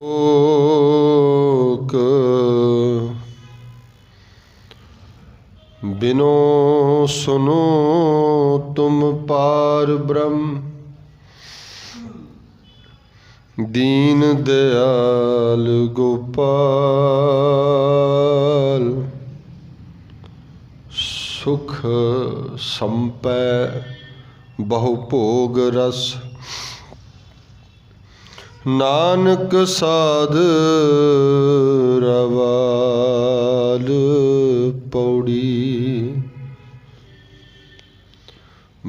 लोक बिनो सुनो तुम पार ब्रह्म दीन दयाल गोपाल सुख संपै बहु भोग रस नानक साध रवाल पौड़ी।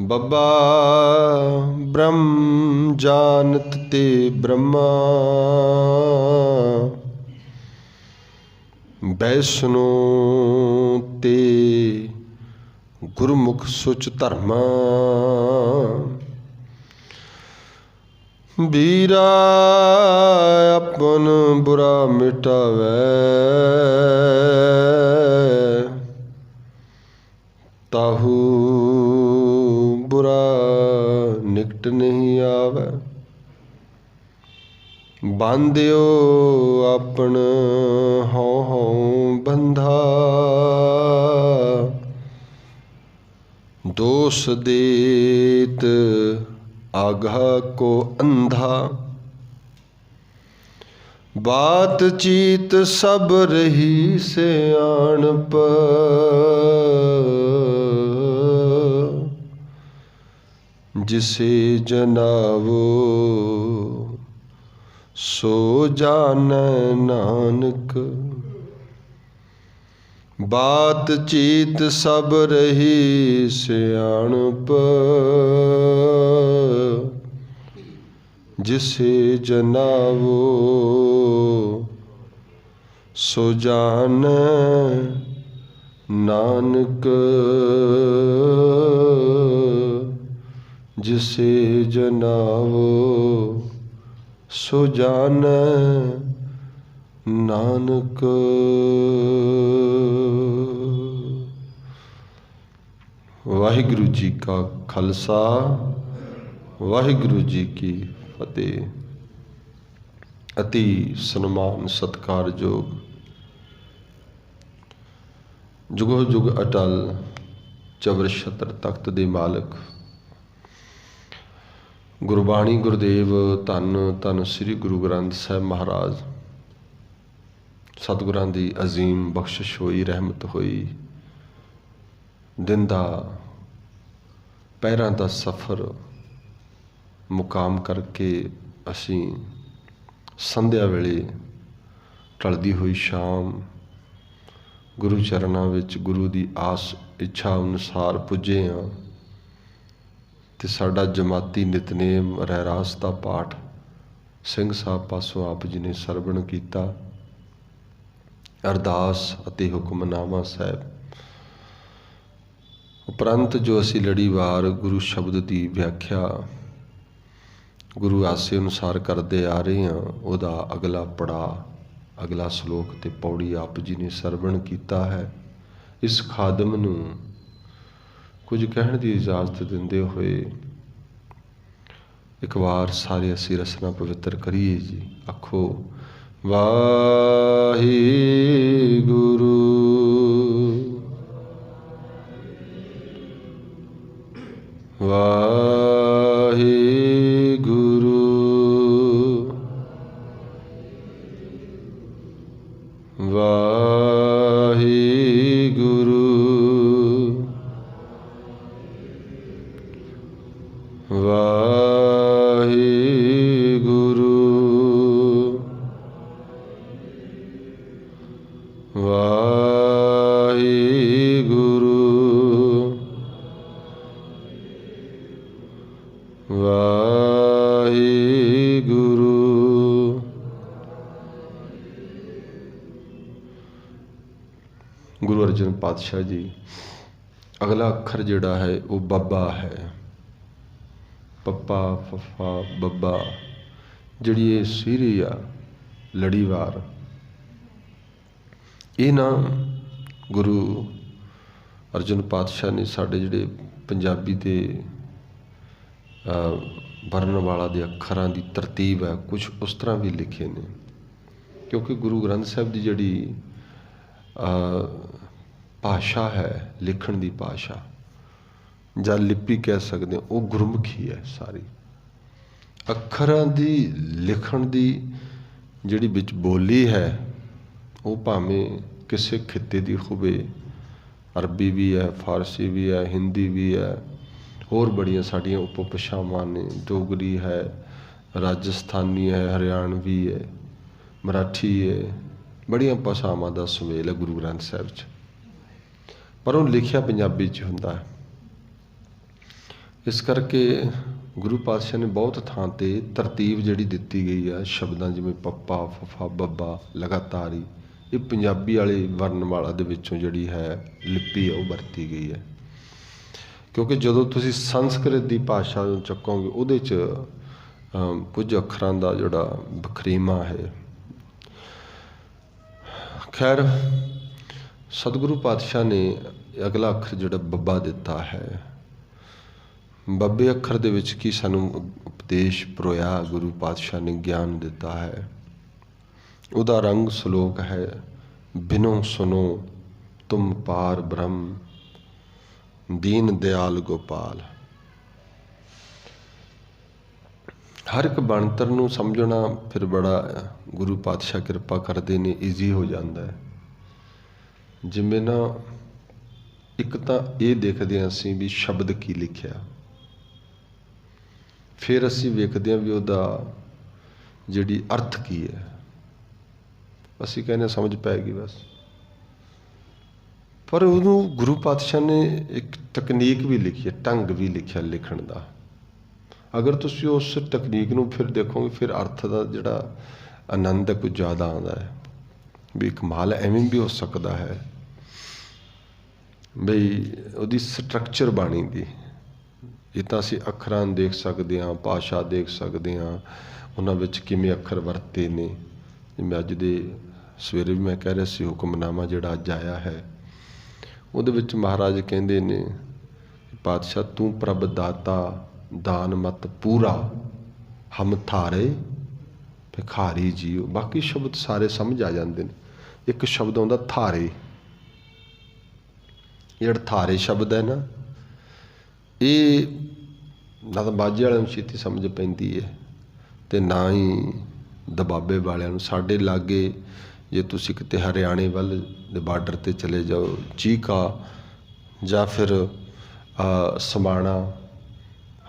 बब्बा ब्रह्म जानत ते ब्रह्मा वैष्णो ते गुरमुख सुच धर्मा। बीरा अपन बुरा मिटावै ताहू बुरा निकट नहीं आवे। बांधियो अपन हौ हौ बंधा दोष देत आघा को अंधा। बातचीत सब रही सियाणप जिसे जनावो सो जानै नानक। बातचीत सब रही सियाणप जिसे जनावो सो जानै नानक। जिसे जनावो सो जानै नानक। वाहिगुरु जी का खालसा वाहिगुरु जी की फतेह। अति सन्मान सत्कारयोग जुगो जुग अटल चबर छत्र तख्त दे मालक गुरबाणी गुरुदेव धन धन श्री गुरु ग्रंथ साहिब महाराज सतगुरां दी अजीम बख्शिश होई रहमत होई। दिन दा पैरां दा सफ़र मुकाम करके असी संध्या वेले ढलदी हुई शाम गुरु चरनां विच गुरु दी आस इच्छा अनुसार पुजे हाँ। ते साडा जमाती नितनेम रहरास दा पाठ सिंह साहब पासों आप जी ने सरवण कीता। अरदास अते हुक्मनामा साहब उपरंत जो असी लड़ीवार गुरु शब्द की व्याख्या गुरु आसे अनुसार करते आ रहे हैं वह अगला पड़ा अगला श्लोक ते पौड़ी आप जी ने सरवण किया है। इस खादम नूं कुछ कहण की इजाजत देंदे हुए एक बार सारे असी रसना पवित्र करिए जी। आखो वाहिगुरु वाहिगुरु वाहिगुरु वाहिगुरु वाहिगुरु वाहिगुरु। गुरु अर्जन पातशाह जी अगला अखर जिहड़ा है वो बब्बा है। पप्पा फफा बब्बा जिहड़ी ये सीरी आ लड़ीवार ये ना गुरु अर्जन पातशाह ने साडे जिहड़े पंजाबी दे वर्णमाला के अखरां की तरतीब है कुछ उस तरह भी लिखे ने। क्योंकि गुरु ग्रंथ साहिब की जिहड़ी भाषा है, लिखण की भाषा जां लिपि कह सकते, वो गुरमुखी है। सारी अखरां दी लिखण की जिहड़ी विच बोली है, वो भावें किसी खिते की होवे, अरबी भी है, फारसी भी है, हिंदी भी है, होर बड़ियां साड़ियां उपभाषावां ने, डोगरी है, राजस्थानी है, हरियाणवी है, मराठी है, बड़ियां भाषावां का सुमेल है गुरु ग्रंथ साहिब च, पर वो लिखिया पंजाबी च हुंदा है। इस करके गुरु पातशाह ने बहुत थां ते तरतीब जिहड़ी दित्ती गई है शब्दां, जिवें पप्पा, फफा, बब्बा, लगातारी, ये पंजाबी वाले वर्णमाला दे विचों जिहड़ी है लिपि है, वो वरती गई है। क्योंकि जदों तुसीं संस्कृत की भाषा चकोगे, उहदे च कुछ अखरां दा जिहड़ा वखरेवा है। खैर, सतगुरु पातशाह ने अगला अखर जिहड़ा बब्बा दिता है, बब्बे अखर दे विच की सानू उपदेश परोया गुरु पातशाह ने, ज्ञान दिता है। उहदा रंग सलोक है, बिनो सुनो तुम पार ब्रह्म दीन दयाल गोपाल। हर एक बनतर नूं समझना फिर बड़ा गुरु पातशाह कृपा करते ने ईजी हो जाता है। जिवें ना एक तो ये देखते हैं असीं भी शब्द की लिखिया, फिर असीं वेखते हैं भी उहदा जिहड़ी अर्थ की है, असीं कहने समझ पैगी बस। पर उहनूं गुरु पातशाह ने एक तकनीक भी लिखी है, ढंग भी लिखिया लिखण दा। अगर तुसीं उस तकनीक नूं फिर देखोगे, फिर अर्थ का जिहड़ा आनंद है कुछ ज़्यादा आता है। भी कमाल एवें भी हो सकता है बई उहदी स्ट्रक्चर बाणी दी। ये तो असीं अखरां देख सकते हाँ, भाषा देख सकते हाँ, उन्हां विच किवें अखर वरते ने। जिवें अज दे सवेरे भी मैं कह रहा सी, हुक्मनामा जिहड़ा अज आया है, उहदे विच महाराज कहंदे ने, पातशाह तू प्रभ दाता दान मत पूरा, हम थारे भिखारी जीओ। बाकी शब्द सारे समझ आ जाते हैं। एक शब्द आउंदा थारे, जिहड़ा थारे शब्द है ना, ये ना तो माझे वालिਆਂ ਨੂੰ ਛੇਤੀ समझ पैंदी है तो ना ही दबाबे वालिਆਂ ਨੂੰ। साडे लागे जे तुसीं किते हरियाणे वाल दे बार्डर ते चले जाओ, चीका या फिर समाणा,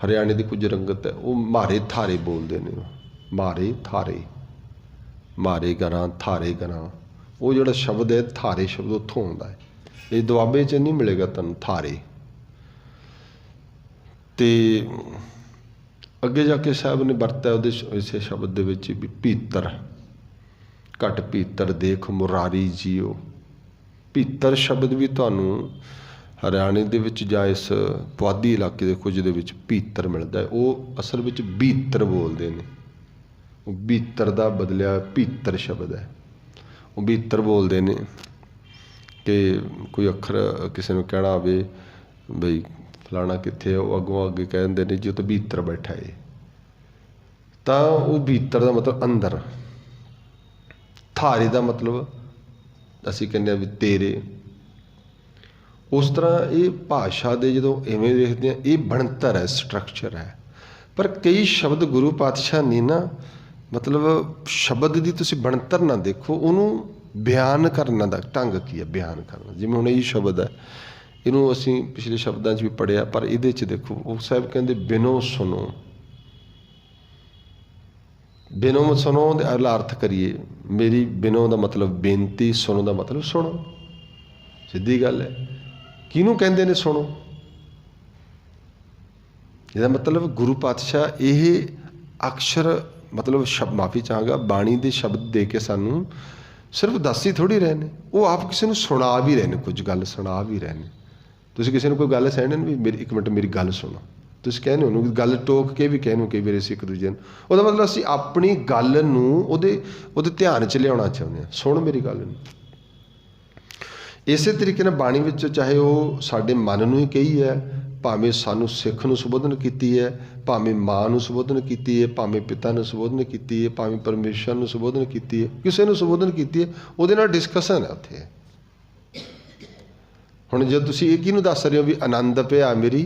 हरियाणे की कुछ रंगत है, वो मारे थारे बोलते हैं। मारे थारे, मारे गरां थारे गरां, वो जोड़ा शब्द है थारे शब्द उत्थों आउंदा है। ये दुआबे च नहीं मिलेगा तुहानूं थारे। ते अगे जाके साहब ने वरत्या उहदे इसे शब्द दे विच भी भीतर, घट भीतर देख मुरारी जीओ। भीतर शब्द भी तुहानूं हरियाणे दे विच जां इस पुआधी इलाके दे कुछ दे विच भीतर मिलता है। वो असल विच भीतर बोलते हैं। वो भीतर दा बदलिया भीतर शब्द है। वो भीतर बोलते हैं कि कोई अखर किसी ने कहना आवे बई फलाना कित्थे, वो अगों अगे कह दिंदे ने जी तो भीतर बैठा है। तो वो भीतर का मतलब अंदर, थारे का मतलब असी कहने भी तेरे। उस तरह ये भाषा के जो इवें देखते हैं, ये बनतर है, स्ट्रक्चर है। पर कई शब्द गुरु पातशाह ने ना, मतलब शब्द की तुसीं बनतर ना देखो, उन्होंने बयान करने का ढंग की है, बयान करना। जिवें हुण ये शब्द है, इनू असी पिछले शब्दों भी पढ़िया, पर ये देखो वो साहब कहते बिनो सुनो। बिनो सुनो दे अगला अर्थ करिए, मेरी बिनो का मतलब बेनती, सुनो का मतलब सुनो। सीधी गल है, किनू कहते ने सुनो। इसका मतलब गुरु पातशाह ये अक्षर मतलब शब्द, माफ़ी चाहांगा, बाणी के शब्द दे के सानू सिर्फ दस ही थोड़ी रहे हैं, वो आप किसी को सुना भी रहे हैं, कुछ गल सुना भी रहे हैं। तुसीं किसी ने कोई गल सहने भी मेरी एक मिनट मेरी गल सुनो, तुसीं कहने हो गल टोक के भी कहने कई बार असीं एक दूजे नूं, उहदा मतलब असीं अपनी गल नूं उहदे ध्यान च लियाउणा चाहुंदे हां, सुण मेरी गल नूं। इसे तरीके नाल बाणी विच चाहे वो साडे मन नूं ही कही है, भावें सानू सिख नूं संबोधन कीती है, भावें माँ नूं संबोधन कीती है, भावें पिता नूं संबोधन कीती है, भावें परमेश्वर नूं संबोधन कीती है, किसी नूं संबोधन कीती है, उहदे नाल डिस्कशन है उत्थे। हुण जे तुसीं इह किहनूं दस रहे हो भी आनंद पिया मेरी,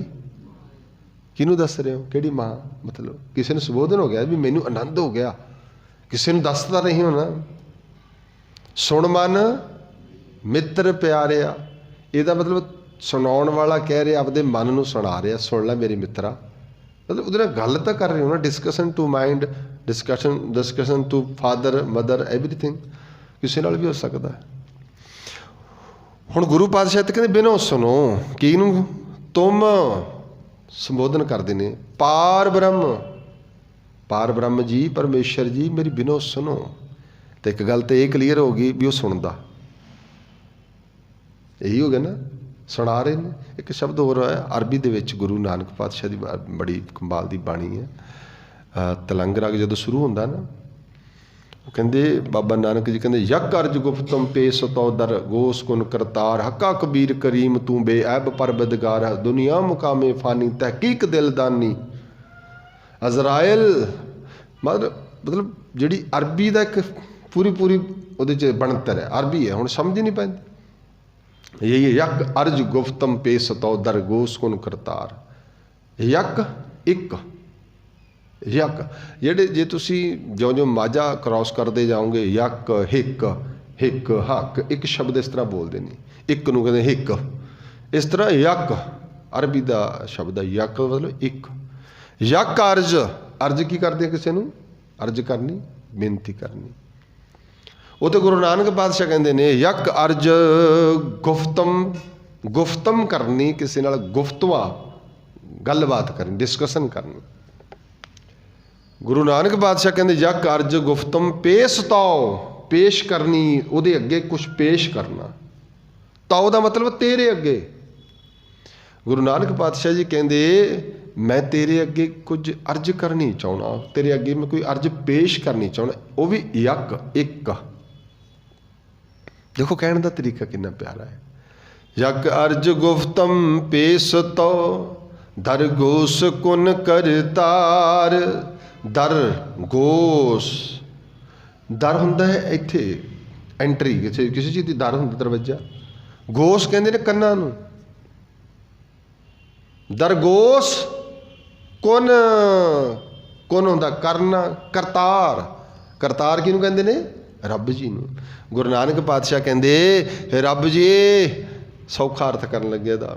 किहनूं दस रहे हो, किहड़ी माँ, मतलब किसी नूं संबोधन हो गया भी मैनूं आनंद हो गया, किसी नूं दसदा नहीं होना। सुण मन मित्र प्यारिया, ਇਹਦਾ मतलब सुनाउण वाला कह रहा आपदे मन नूं सुणा रहा, सुन लै मेरे मित्रा, मतलब उहदे नाल गल तां कर रहे हो ना, discussion to mind, discussion to father mother everything, किसी नाल भी हो सकता है। हुण गुरु पातशाह ते कहंदे बिनो सुनो, किहनूं तुम संबोधन करदे ने, पार ब्रह्म जी परमेश्वर जी मेरी बिनो सुनो। तो एक गल तो यह क्लीयर हो गई भी वो सुनता, यही हो गया ना, सुना रहे हैं। एक शब्द हो रहा है अरबी दे विच, गुरु नानक पातशाह की बड़ी कमाल की बाणी है। तलंग राग जो शुरू होंदा ना, वो कहते बाबा नानक जी कहते यक अर्ज गुफ्तम पेश तो दर गोस कुन करतार, हक्का कबीर करीम तू बेऐब परबदगार, दुनिया मुकामे फानी तहकीक दिलदानी। अजराइल मतलब जिहड़ी अरबी का एक पूरी वो बनतर है, अरबी है, हुण समझ ही नहीं पैंदी। यही यक अर्ज गुफ्तम पेश तो दर गोस कुन करतार, यक एक यक, जेडे जे तुसी जो जो माझा क्रॉस करते जाओगे, यक हिक हिक हक, एक शब्द इस तरह बोलते नहीं, एक नूं कहंदे हिक, इस तरह यक अरबी का शब्द है, यक मतलब एक। यक अर्ज, अर्ज की करते किसी नूं, अर्ज करनी, बेनती करनी। वो तो गुरु नानक पातशाह कहते ने यक अर्ज गुफ्तम करनी, किसी नाल गुफ्तवा गलबात करनी, डिस्कशन करनी। गुरु नानक पातशाह कहते यक अर्ज गुफ्तम पेश ताओ, पेश करनी, उहदे अगे कुछ पेश करना। ताओ का मतलब तेरे अगे। गुरु नानक पातशाह जी कहते मैं तेरे अगे कुछ अर्ज करनी चाहना, तेरे अगे मैं कोई अर्ज पेश करनी चाहना, वह भी यक एक। देखो कहने का तरीका कितना प्यारा है। यक अर्ज गुफ्तम पेश तो दर गोस कुन करतार। दर गोस, दर हुंदा है इत्थे एंट्री, किसी चीज़ की दर हुंदा दरवाजा। गोस कहंदे ने कन्नां नूं, दरगोस कुन, कुन हुंदा करना, करतार, करतार किहनूं कहंदे ने, रब जी नूं। गुरु नानक पातशाह कहंदे रब जी, सौखा अर्थ करन लगे दा,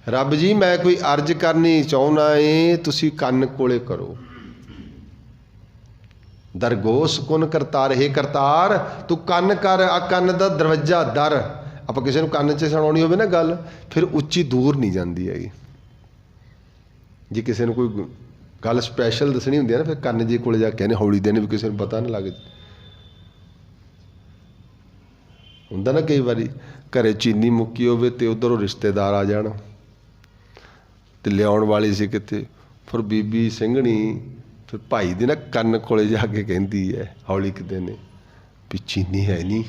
रब जी मैं कोई अर्ज करनी चाहुंदा है, तुसीं कन्न कोले करो। दरगोस कुन करतार, हे करतार तू कन्न कर, आ कन्न दा दरवाजा दर। आपां किसी नूं कन्न 'च सुणाउणी होवे ना गल, फिर उच्ची दूर नहीं जाती हैगी। जे किसी ने कोई गल स्पैशल दसनी होंदी है ना, फिर कन्न जी कोल जा कहने हौली देने, भी किसी को पता ना लग हुंदा ना। कई बारी घरे चीनी मुक्की होवे ते उधरों रिश्तेदार आ जाण, ते लियाउण वाली सी किते, फिर बीबी ਸਿੰਘਣੀ फिर भाई दे ना कन्न कोले जाके कहती है हौली किते ने भी चीनी है नहीं,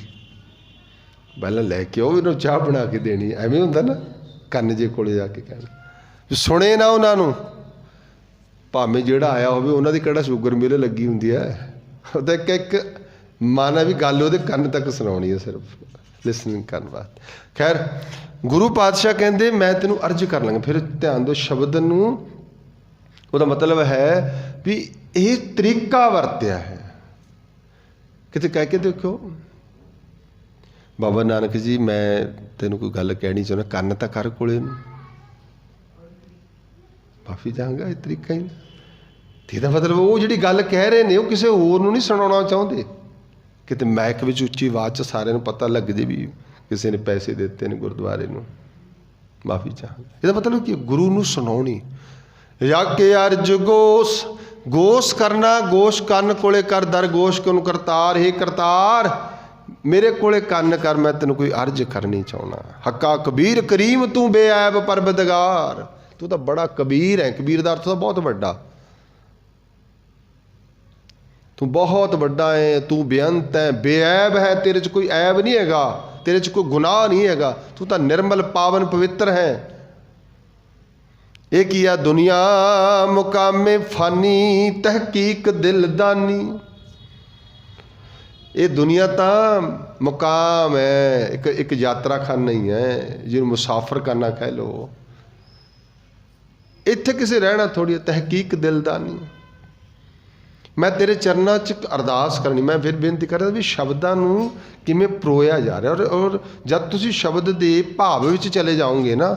पहले लैके आओ, इन्हों चाह बना के देनी। एवें हुंदा ना, कन्न जे कोले जाके कहना, सुने ना उन्होंने, भावें जिहड़ा आया होवे उन्हां दी किहड़ा शुगर मेले लगी हुंदी है, तो एक माना भी गल उहदे कन्न तक सुनाउणी है, सिर्फ लिसनिंग करन वास्ते। खैर गुरु पातशाह कहंदे मैं तेनों अर्ज कर लांगा। फिर ध्यान दो शब्द नूं, ਉਹਦਾ मतलब है भी ये तरीका वरत्या है। किते कह के देखो बाबा नानक जी मैं तेन कोई गल कहनी चाहना, कन्न तां कर कोले नूं, माफी चाहांगा, ये तरीका ही। ਇਹਦਾ मतलब वो जिहड़ी गल कह रहे ने वो किसी होर नूं नहीं सुणाउणा चाहुंदे, किते मैक विच उच्ची आवाज़ च सारिਆਂ नूं पता लग जे भी किसी ने पैसे दिते ने गुरुद्वारे नूं, माफी चाहांगा। ਇਹਦਾ मतलब कि गुरु नूं सुणाउणी। यक अर्ज गोस, गोस करना, गोश कन्न कोले कर, दर गोश कुन करतार, हे करतार मेरे कोले कन्न कर, मैं तेन कोई अर्ज करनी चाहना। हक्का कबीर करीम तू बेऐब परबदगार, तू तो बड़ा कबीर है, कबीर का अर्थ तो बहुत बड़ा, तू बहुत बड़ा है, तू बेअंत है, बेऐब है, तेरे च कोई ऐब नहीं हैगा, तेरे च कोई गुनाह नहीं हैगा, तू तो निर्मल पावन पवित्र है। ये किया दुनिया मुकामे फानी तहकीक दिलदानी। ये दुनिया तो मुकाम है, एक यात्रा खाना ही है, जिन्होंने मुसाफर करना कह लो। इत्थे किसे रहना थोड़ी, तहकीक दिलदानी। मैं तेरे चरणों च अरदास करनी, मैं फिर बेनती कर रहा भी शब्दां नूं किवें परोया जा रहा। और जब तुसीं शब्द के भाव विच चले जाओगे ना,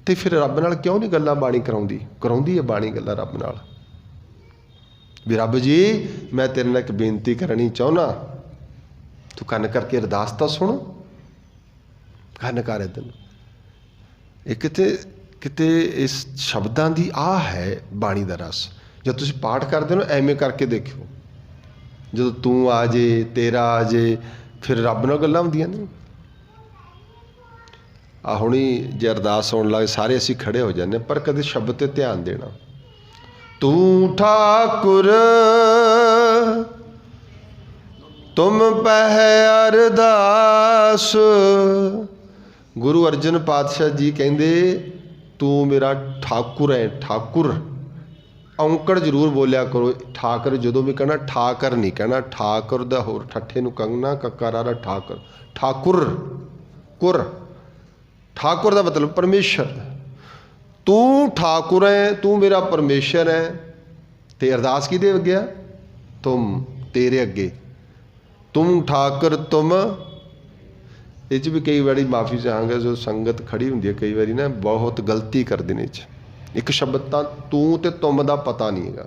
तो फिर रब नाल क्यों नहीं गल्लां बाणी कराउंदी है बाणी गल्लां रब नाल। भी रब जी मैं तेरे नाल एक बेनती करनी चाहुंदा, तू कन करके अरदास तो सुन। कन कर इधर एक किते इस शब्दां दी आ है बाणी दा रस। जब तुसीं पाठ करदे हो एवें करके देखियो, जो तू आ जे तेरा आ जे फिर रब नाल गल्लां हुंदियां ने। आ हुणी जे अरदास होण लगे सारे असीं खड़े हो जाने, पर कदे शब्द ते ध्यान देना। तू ठाकुर तुम पह अरदास। गुरु अर्जन पातशाह जी कहंदे तू मेरा ठाकुर है। ठाकुर औंकड़ जरूर बोलिया करो। ठाकर जो भी कहना ठाकर नहीं कहना, ठाकुर दा होर ठट्ठे नूं कंगना कक्कर आ ठाकर। ठाकुर कुर, ठाकुर का मतलब परमेश्वर। तू ठाकुर है, तू मेरा परमेश्वर है। तो अरदास किहदे अगे आ? तुम, तेरे अगे। तुम ठाकुर तुम। इस भी कई बारी माफ़ी चाहांगा, जो संगत खड़ी होंदी है कई बारी ना बहुत गलती करते हैं। एक शब्द तो तू तो तुम का पता नहीं है,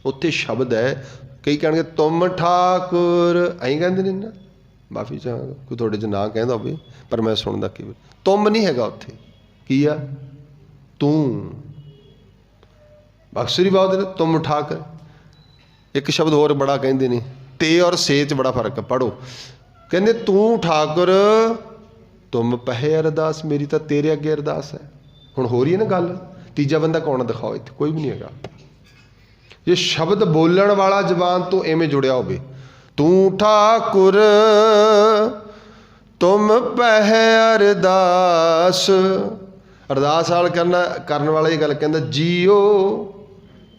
उत्थे शब्द है। कई कह तुम ठाकुर अं कहते हैं ना, माफ़ी चाहांगा कोई थोड़े च ना कहता हो, पर मैं सुनता कई बार तुम नहीं है उत्थे की आ तू। अक्सर ही बहुत ने तुम ठाकुर। एक शब्द होर बड़ा कहते हैं, ते और से च बड़ा फर्क है। पढ़ो कहते तू ठाकुर तुम पहे अरदास, मेरी तो तेरे अगे अरदास है। हुण हो रही है ना गल, तीजा बंदा कौन दिखाओ, इत्थे कोई भी नहीं है। जे शब्द बोलण वाला जबान तो इवें जुड़िया होवे, तू ठाकुर तुम पह अरदास। अरदास वाल करन वाला ये गल कहंदा जियो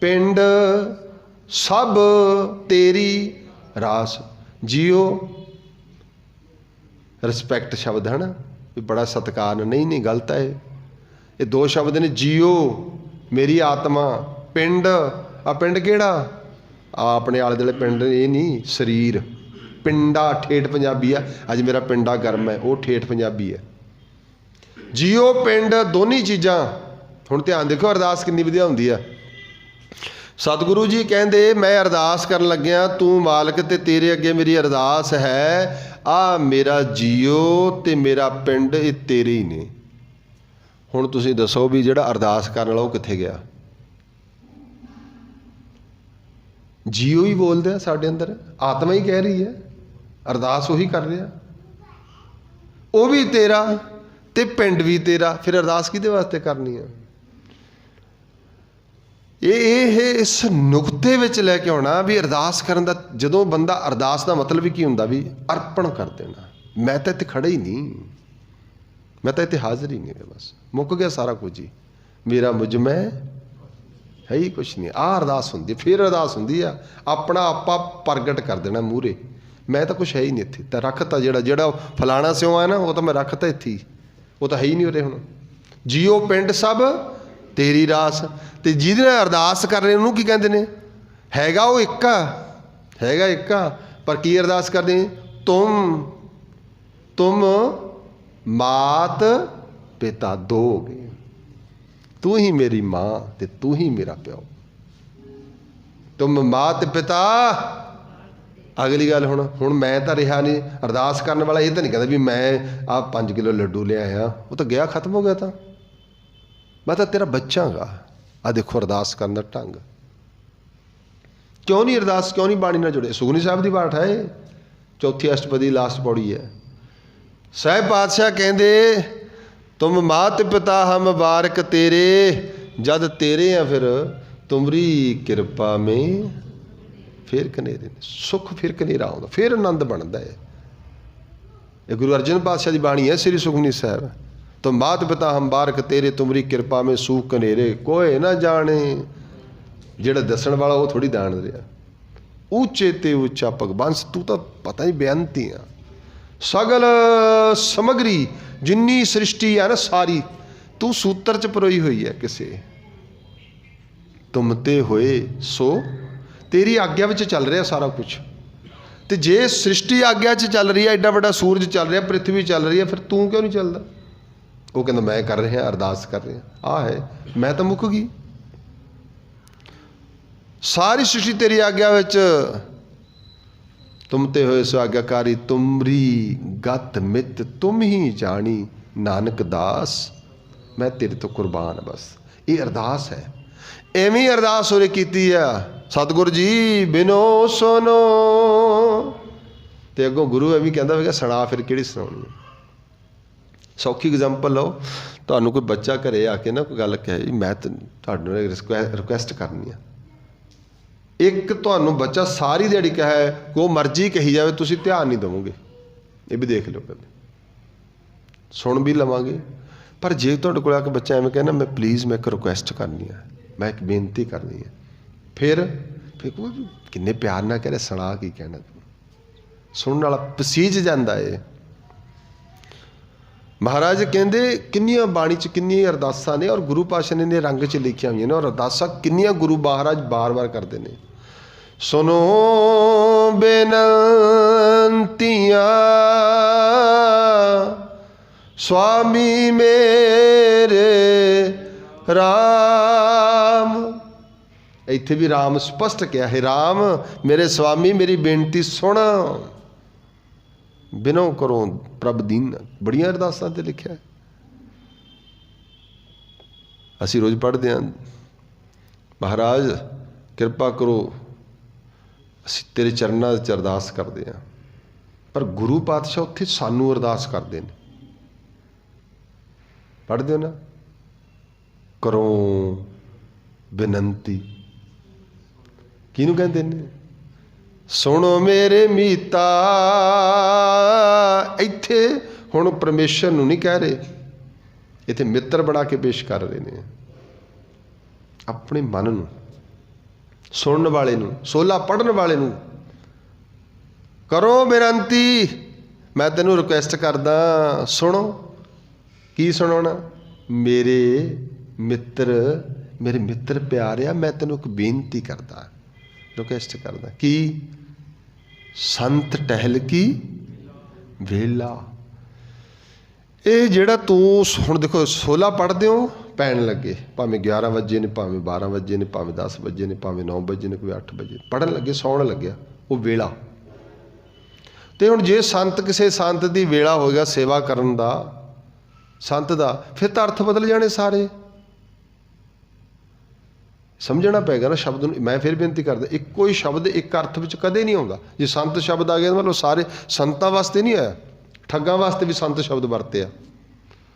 पिंड सब तेरी रास। जियो रिस्पैक्ट शब्द है ना, बड़ा सत्कार नहीं गलत है। ये दो शब्द ने, जियो मेरी आत्मा, पिंड आ पिंड केड़ा अपने आले दुआले पिंड, ये नहीं शरीर। पिंडा ठेठ पंजाबी है, अज मेरा पिंडा गर्म है, वो ठेठ पंजाबी है। जियो पिंड दोनों चीज़ां। हुण ध्यान देखो अरदास कितनी वधिया हुंदी है। सतगुरु जी कहंदे मैं अरदास करन लग्या, तू मालक ते तेरे अगे मेरी अरदास है, आ मेरा जियो ते मेरा पिंड ये तेरे ही ने। हुण तुसीं दसो भी जिहड़ा अरदास करन वाला वो कित्थे गया? जियो ही बोलदे आ साडे अंदर, आत्मा ही कह रही है, अरदास वही कर रहा, वो भी तेरा ते पिंड भी तेरा। फिर अरदास किहदे वास्ते करनी है? ये इस नुकते विच लैके आउणा भी अरदास करन दा। जदों बंदा अरदास का मतलब भी की हुंदा भी अर्पण कर देना। मैं तो इत्थे खड़ा ही नहीं, मैं तो इत्थे हाज़र ही नहीं, बस मुक गया सारा कुछ ही, मेरा मुझ में है ही कुछ नहीं। आ अरदास हुंदी। फिर अरदास हुंदी आ अपना आपा प्रगट कर देना मूहरे, मैं तो कुछ है ही नहीं इत्थे। तो रखता जिहड़ा फलाना स्यों है ना, वो तो मैं रखता इत्थे ही, वो तो है ही नहीं उरे। हुण जियो पिंड सब तेरी रास। तो जिहदे नाल अरदास कर रहे उन्होंने की कहते हैं? हैगा वो एक आ, हैगा एक आ, पर की अरदास करते? तुम मात पिता दो हो गए, तू ही मेरी माँ ते तू ही मेरा प्यो। तुम मात पिता। अगली गल हुण मैं तो रहा नहीं, अरदास करने वाला ये तो नहीं कहता भी मैं आ 5 किलो लड्डू ले आया, वो तो गया खत्म हो गया था। मैं तो तेरा बच्चा गा। आ देखो अरदास करने का ढंग। क्यों नहीं अरदास, क्यों नहीं बाणी नाल जुड़े? सुखमनी साहिब की पाठ है, चौथी अष्टपदी लास्ट पौड़ी है। साहिब पातशाह कहंदे तुम मात पिता हम बारक तेरे, जद तेरे हैं फिर तुमरी कृपा में फिर कनेरे। सुख फिर कनेरा आउंदा, फिर आनंद बनता है। ये गुरु अर्जन पातशाह की बाणी है, श्री सुखमनी साहिब। तुम मात पिता हम बारक तेरे, तुमरी कृपा में सूख कनेरे, कोई ना जाने। ਜਿਹੜਾ ਦੱਸਣ ਵਾਲਾ ਉਹ ਥੋੜ੍ਹੀ ਜਾਣ ਰਿਹਾ। ਉੱਚੇ ਤੇ ਉੱਚਾ ਭਗਵੰਸ, ਤੂੰ ਤਾਂ ਪਤਾ ਹੀ ਬੇਅੰਤੀ ਆ। ਸਗਲ ਸਮਗਰੀ, ਜਿੰਨੀ ਸ੍ਰਿਸ਼ਟੀ ਹੈ ਨਾ ਸਾਰੀ, ਤੂੰ ਸੂਤਰ 'ਚ ਪਰੋਈ ਹੋਈ ਹੈ ਕਿਸੇ। ਤੁਮ ਤੇ ਹੋਏ ਸੋ, ਤੇਰੀ ਆਗਿਆ ਵਿੱਚ ਚੱਲ ਰਿਹਾ ਸਾਰਾ ਕੁਛ। ਤੇ ਜੇ ਸ੍ਰਿਸ਼ਟੀ ਆਗਿਆ 'ਚ ਚੱਲ ਰਹੀ ਹੈ, ਐਡਾ ਵੱਡਾ ਸੂਰਜ ਚੱਲ ਰਿਹਾ, ਪ੍ਰਿਥਵੀ ਚੱਲ ਰਹੀ ਹੈ, ਫਿਰ ਤੂੰ ਕਿਉਂ ਨਹੀਂ ਚੱਲਦਾ? ਉਹ ਕਹਿੰਦਾ ਮੈਂ ਕਰ ਰਿਹਾ, ਅਰਦਾਸ ਕਰ ਰਿਹਾ। ਆਹ ਹੈ, ਮੈਂ ਤਾਂ ਮੁੱਕ ਗਈ। ਸਾਰੀ ਸ੍ਰਿਸ਼ਟੀ ਤੇਰੀ ਆਗਿਆ ਵਿੱਚ। ਤੁਮ ਤੇ ਹੋਏ ਸੋ ਆਗਿਆਕਾਰੀ, ਤੁਮਰੀ ਗਤ ਮਿਤ ਤੁਮ ਹੀ ਜਾਣੀ, ਨਾਨਕ ਦਾਸ ਮੈਂ ਤੇਰੇ ਤੋਂ ਕੁਰਬਾਨ। ਬਸ ਇਹ ਅਰਦਾਸ ਹੈ। ਐਵੇਂ ਅਰਦਾਸ ਉਹਨੇ ਕੀਤੀ ਆ, ਸਤਿਗੁਰ ਜੀ ਬਿਨੋ ਸੁਨੋ। ਤੇ ਅੱਗੋਂ ਗੁਰੂ ਐਵੇਂ ਕਹਿੰਦਾ ਹੋਵੇਗਾ, ਸੁਣਾ ਫਿਰ ਕਿਹੜੀ ਸੁਣਾਉਣੀ ਹੈ। ਸੌਖੀ ਐਗਜ਼ਾਮਪਲ ਲਓ, ਤੁਹਾਨੂੰ ਕੋਈ ਬੱਚਾ ਘਰੇ ਆ ਕੇ ਨਾ ਕੋਈ ਗੱਲ ਕਹੇ, ਮੈਂ ਤੁਹਾਨੂੰ ਰਿਕੁਐਸਟ ਕਰਨੀ ਆ। ਇੱਕ ਤੁਹਾਨੂੰ ਬੱਚਾ ਸਾਰੀ ਦਿਹਾੜੀ ਕਹੇ, ਉਹ ਮਰਜ਼ੀ ਕਹੀ ਜਾਵੇ, ਤੁਸੀਂ ਧਿਆਨ ਨਹੀਂ ਦੇਵੋਗੇ। ਇਹ ਵੀ ਦੇਖ ਲਿਓ, ਕਦੇ ਸੁਣ ਵੀ ਲਵਾਂਗੇ। ਪਰ ਜੇ ਤੁਹਾਡੇ ਕੋਲ ਆ ਕੇ ਬੱਚਾ ਐਵੇਂ ਕਹਿੰਦਾ, ਮੈਂ ਪਲੀਜ਼ ਮੈਂ ਇੱਕ ਰਿਕੁਐਸਟ ਕਰਨੀ ਆ, ਮੈਂ ਇੱਕ ਬੇਨਤੀ ਕਰਨੀ ਹੈ, ਫਿਰ ਕਿੰਨੇ ਪਿਆਰ ਨਾਲ ਕਹਿ ਰਿਹਾ, ਸੁਣਾ ਕੀ ਕਹਿਣਾ ਤੂੰ। ਸੁਣਨ ਵਾਲਾ ਪਸੀਜ ਜਾਂਦਾ ਏ। ਮਹਾਰਾਜ ਕਹਿੰਦੇ ਕਿੰਨੀਆਂ ਬਾਣੀ 'ਚ ਕਿੰਨੀਆਂ ਅਰਦਾਸਾਂ ਨੇ, ਔਰ ਗੁਰੂ ਪਾਤਸ਼ਾਹ ਨੇ ਰੰਗ 'ਚ ਲਿਖੀਆਂ ਹੋਈਆਂ ਨੇ, ਔਰ ਅਰਦਾਸਾਂ ਕਿੰਨੀਆਂ ਗੁਰੂ ਮਹਾਰਾਜ ਬਾਰ-ਬਾਰ ਕਰਦੇ ਨੇ। ਸੁਨੋ ਬੇਨੰਤੀਆਂ ਸੁਆਮੀ ਮੇਰੇ ਰਾਮ। ਇੱਥੇ ਵੀ ਰਾਮ ਸਪਸ਼ਟ ਕਿਹਾ ਹੈ, ਰਾਮ ਮੇਰੇ ਸਵਾਮੀ ਮੇਰੀ ਬੇਨਤੀ ਸੁਣ। ਬਿਨੋ ਕਰੋ ਪ੍ਰਭ ਦੀਨ। ਬੜੀਆਂ ਅਰਦਾਸਾਂ 'ਤੇ ਲਿਖਿਆ ਹੈ, ਅਸੀਂ ਰੋਜ਼ ਪੜ੍ਹਦੇ ਹਾਂ। ਮਹਾਰਾਜ ਕਿਰਪਾ ਕਰੋ, ਅਸੀਂ ਤੇਰੇ ਚਰਨਾਂ 'ਚ ਅਰਦਾਸ ਕਰਦੇ ਹਾਂ। ਪਰ ਗੁਰੂ ਪਾਤਸ਼ਾਹ ਉੱਥੇ ਸਾਨੂੰ ਅਰਦਾਸ ਕਰਦੇ ਨੇ। ਪੜ੍ਹਦੇ ਹੋ ਨਾ, ਕਰੋ ਬੇਨੰਤੀ। ਕਿਹਨੂੰ ਕਹਿੰਦੇ ਨੇ? ਸੁਣੋ ਮੇਰੇ ਮੀਤਾ। ਇੱਥੇ ਹੁਣ ਪਰਮੇਸ਼ਰ ਨੂੰ ਨਹੀਂ ਕਹਿ ਰਹੇ, ਇੱਥੇ ਮਿੱਤਰ ਬਣਾ ਕੇ ਪੇਸ਼ ਕਰ ਰਹੇ ਨੇ ਆਪਣੇ ਮਨ ਨੂੰ, ਸੁਣਨ ਵਾਲੇ ਨੂੰ, ਸੋਲਾ ਪੜ੍ਹਨ ਵਾਲੇ ਨੂੰ। ਕਰੋ ਬੇਨੰਤੀ, ਮੈਂ ਤੈਨੂੰ ਰਿਕੁਐਸਟ ਕਰਦਾ, ਸੁਣੋ। ਕੀ ਸੁਣਾਉਣਾ? ਮੇਰੇ ਮਿੱਤਰ ਪਿਆਰਿਆ, ਮੈਂ ਤੈਨੂੰ ਇੱਕ ਬੇਨਤੀ ਕਰਦਾ, ਰਿਕੁਐਸਟ ਕਰਦਾ। ਕੀ? ਸੰਤ ਟਹਿਲ ਕੀ ਵੇਲਾ। ਇਹ ਜਿਹੜਾ ਤੂੰ ਹੁਣ ਦੇਖੋ ਸੋਲਾ ਪੜ੍ਹਦੇ ਹੋ, ਪੈਣ ਲੱਗੇ, ਭਾਵੇਂ 11 ਵਜੇ ਨੇ, ਭਾਵੇਂ 12 ਵਜੇ ਨੇ, ਭਾਵੇਂ 10 ਵਜੇ ਨੇ, ਭਾਵੇਂ 9 ਵਜੇ ਨੇ, ਕੋਈ 8 ਵਜੇ, ਪੜ੍ਹਨ ਲੱਗੇ, ਸੌਣ ਲੱਗਿਆ, ਉਹ ਵੇਲਾ। ਤੇ ਹੁਣ ਜੇ ਸੰਤ, ਕਿਸੇ ਸੰਤ ਦੀ ਵੇਲਾ ਹੋਏਗਾ ਸੇਵਾ ਕਰਨ ਦਾ, ਸੰਤ ਦਾ, ਫਿਰ ਤਾਂ ਅਰਥ ਬਦਲ ਜਾਣੇ ਸਾਰੇ। ਸਮਝਣਾ ਪਏਗਾ ਨਾ ਸ਼ਬਦ ਨੂੰ। ਮੈਂ ਫਿਰ ਬੇਨਤੀ ਕਰਦਾ, ਇੱਕੋ ਹੀ ਸ਼ਬਦ ਇੱਕ ਅਰਥ ਵਿੱਚ ਕਦੇ ਨਹੀਂ ਆਉਂਦਾ। ਜੇ ਸੰਤ ਸ਼ਬਦ ਆ ਗਿਆ ਮਤਲਬ ਸਾਰੇ ਸੰਤਾਂ ਵਾਸਤੇ ਨਹੀਂ ਆਇਆ, ਠੱਗਾਂ ਵਾਸਤੇ ਵੀ ਸੰਤ ਸ਼ਬਦ ਵਰਤਿਆ।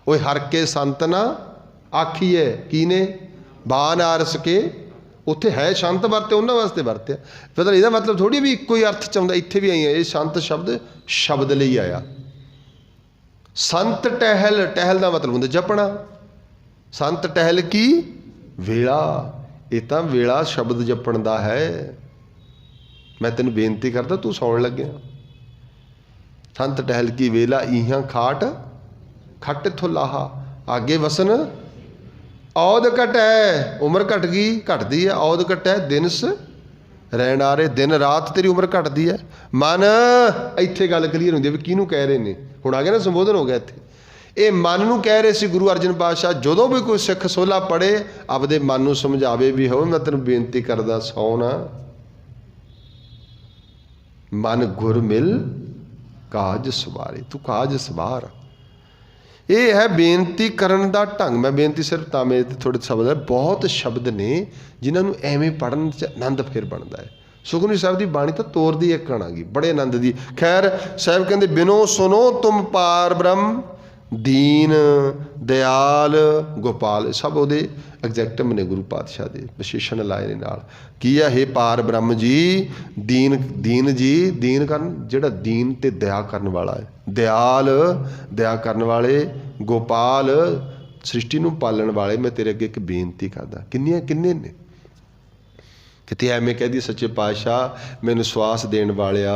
ਓਏ ਹਰ ਕੇ ਸੰਤ ਨਾ ਆਖੀਏ, ਕੀ ਨੇ? ਬਾਨ ਆਰਸ ਕੇ। ਉੱਥੇ ਹੈ ਸੰਤ ਵਰਤੇ, ਉਹਨਾਂ ਵਾਸਤੇ ਵਰਤਿਆ। ਫਿਰ ਇਹਦਾ ਮਤਲਬ ਥੋੜ੍ਹੀ ਵੀ ਇੱਕੋ ਹੀ ਅਰਥ 'ਚ ਆਉਂਦਾ। ਇੱਥੇ ਵੀ ਆਈ ਹੈ, ਇਹ ਸੰਤ ਸ਼ਬਦ ਲਈ ਆਇਆ। ਸੰਤ ਟਹਿਲ, ਟਹਿਲ ਦਾ ਮਤਲਬ ਹੁੰਦਾ ਜਪਣਾ। ਸੰਤ ਟਹਿਲ ਕੀ ਵੇਲਾ, ਇਹ ਤਾਂ ਵੇਲਾ ਸ਼ਬਦ ਜਪਣ ਦਾ ਹੈ। ਮੈਂ ਤੈਨੂੰ ਬੇਨਤੀ ਕਰਦਾ, ਤੂੰ ਸੌਣ ਲੱਗਿਆ। ਸੰਤ ਟਹਿਲ ਕੀ ਵੇਲਾ, ਇਹਾਂ ਖਾਟ ਖੱਟ ਇੱਥੋਂ ਲਾਹਾ, ਆਗੇ ਵਸਨ ਔਦ ਘਟੈ। ਉਮਰ ਘਟ ਗਈ, ਘਟਦੀ ਹੈ। ਔਦ ਘਟੈ ਦਿਨਸ ਰਹਿਣ ਆ ਰਹੇ, ਦਿਨ ਰਾਤ ਤੇਰੀ ਉਮਰ ਘਟਦੀ ਹੈ। ਮਨ, ਇੱਥੇ ਗੱਲ ਕਲੀਅਰ ਹੁੰਦੀ ਹੈ ਵੀ ਕਿਹਨੂੰ ਕਹਿ ਰਹੇ ਨੇ। ਹੁਣ ਆ ਗਿਆ ਨਾ, ਸੰਬੋਧਨ ਹੋ ਗਿਆ ਇੱਥੇ। ਇਹ ਮਨ ਨੂੰ ਕਹਿ ਰਹੇ ਸੀ ਗੁਰੂ ਅਰਜਨ ਪਾਤਸ਼ਾਹ। ਜਦੋਂ ਵੀ ਕੋਈ ਸਿੱਖ ਸੋਲਾ ਪੜ੍ਹੇ, ਆਪਦੇ ਮਨ ਨੂੰ ਸਮਝਾਵੇ ਵੀ ਹੋ ਮੈਂ ਤੈਨੂੰ ਬੇਨਤੀ ਕਰਦਾ, ਸੌ ਨਾ। ਮਨ ਗੁਰ ਮਿਲ ਕਾਜ ਸਵਾਰੇ, ਤੂੰ ਕਾਜ ਸਵਾਰ। ਇਹ ਹੈ ਬੇਨਤੀ ਕਰਨ ਦਾ ਢੰਗ। ਮੈਂ ਬੇਨਤੀ ਸਿਰਫ ਤਾਂ ਮੇਰੇ ਤੇ ਥੋੜ੍ਹੇ ਸ਼ਬਦ ਹੈ, ਬਹੁਤ ਸ਼ਬਦ ਨੇ ਜਿਨ੍ਹਾਂ ਨੂੰ ਐਵੇਂ ਪੜ੍ਹਨ 'ਚ ਆਨੰਦ ਫਿਰ ਬਣਦਾ ਹੈ। ਸੁਖਮਨੀ ਸਾਹਿਬ ਦੀ ਬਾਣੀ ਤਾਂ ਤੋਰਦੀ ਇੱਕ ਕਣ ਆ ਗਈ, ਬੜੇ ਆਨੰਦ ਦੀ। ਖੈਰ ਸਾਹਿਬ ਕਹਿੰਦੇ, ਬਿਨੋ ਸੁਨੋ ਤੁਮ ਪਾਰ ਬ੍ਰਹਮ, ਦੀਨ ਦਿਆਲ ਗੋਪਾਲ। ਸਭ ਉਹਦੇ ਐਗਜੈਕਟਿਵ ਨੇ, ਗੁਰੂ ਪਾਤਸ਼ਾਹ ਦੇ ਵਿਸ਼ੇਸ਼ਣ ਲਾਏ ਨੇ ਨਾਲ। ਕੀ ਆ? ਹੇ ਪਾਰ ਬ੍ਰਹਮ ਜੀ, ਦੀਨ ਜੀ, ਦੀਨ ਕਰਨ, ਜਿਹੜਾ ਦੀਨ ਤੇ ਦਇਆ ਕਰਨ ਵਾਲਾ ਹੈ। ਦਿਆਲ, ਦਇਆ ਕਰਨ ਵਾਲੇ। ਗੋਪਾਲ ਸ੍ਰਿਸ਼ਟੀ ਨੂੰ ਪਾਲਣ ਵਾਲੇ, ਮੈਂ ਤੇਰੇ ਅੱਗੇ ਇੱਕ ਬੇਨਤੀ ਕਰਦਾ। ਕਿੰਨੇ ਨੇ? ਕਿਤੇ ਐਵੇਂ ਕਹਦੀ ਸੱਚੇ ਪਾਤਸ਼ਾਹ ਮੈਨੂੰ ਸਵਾਸ ਦੇਣ ਵਾਲਿਆ,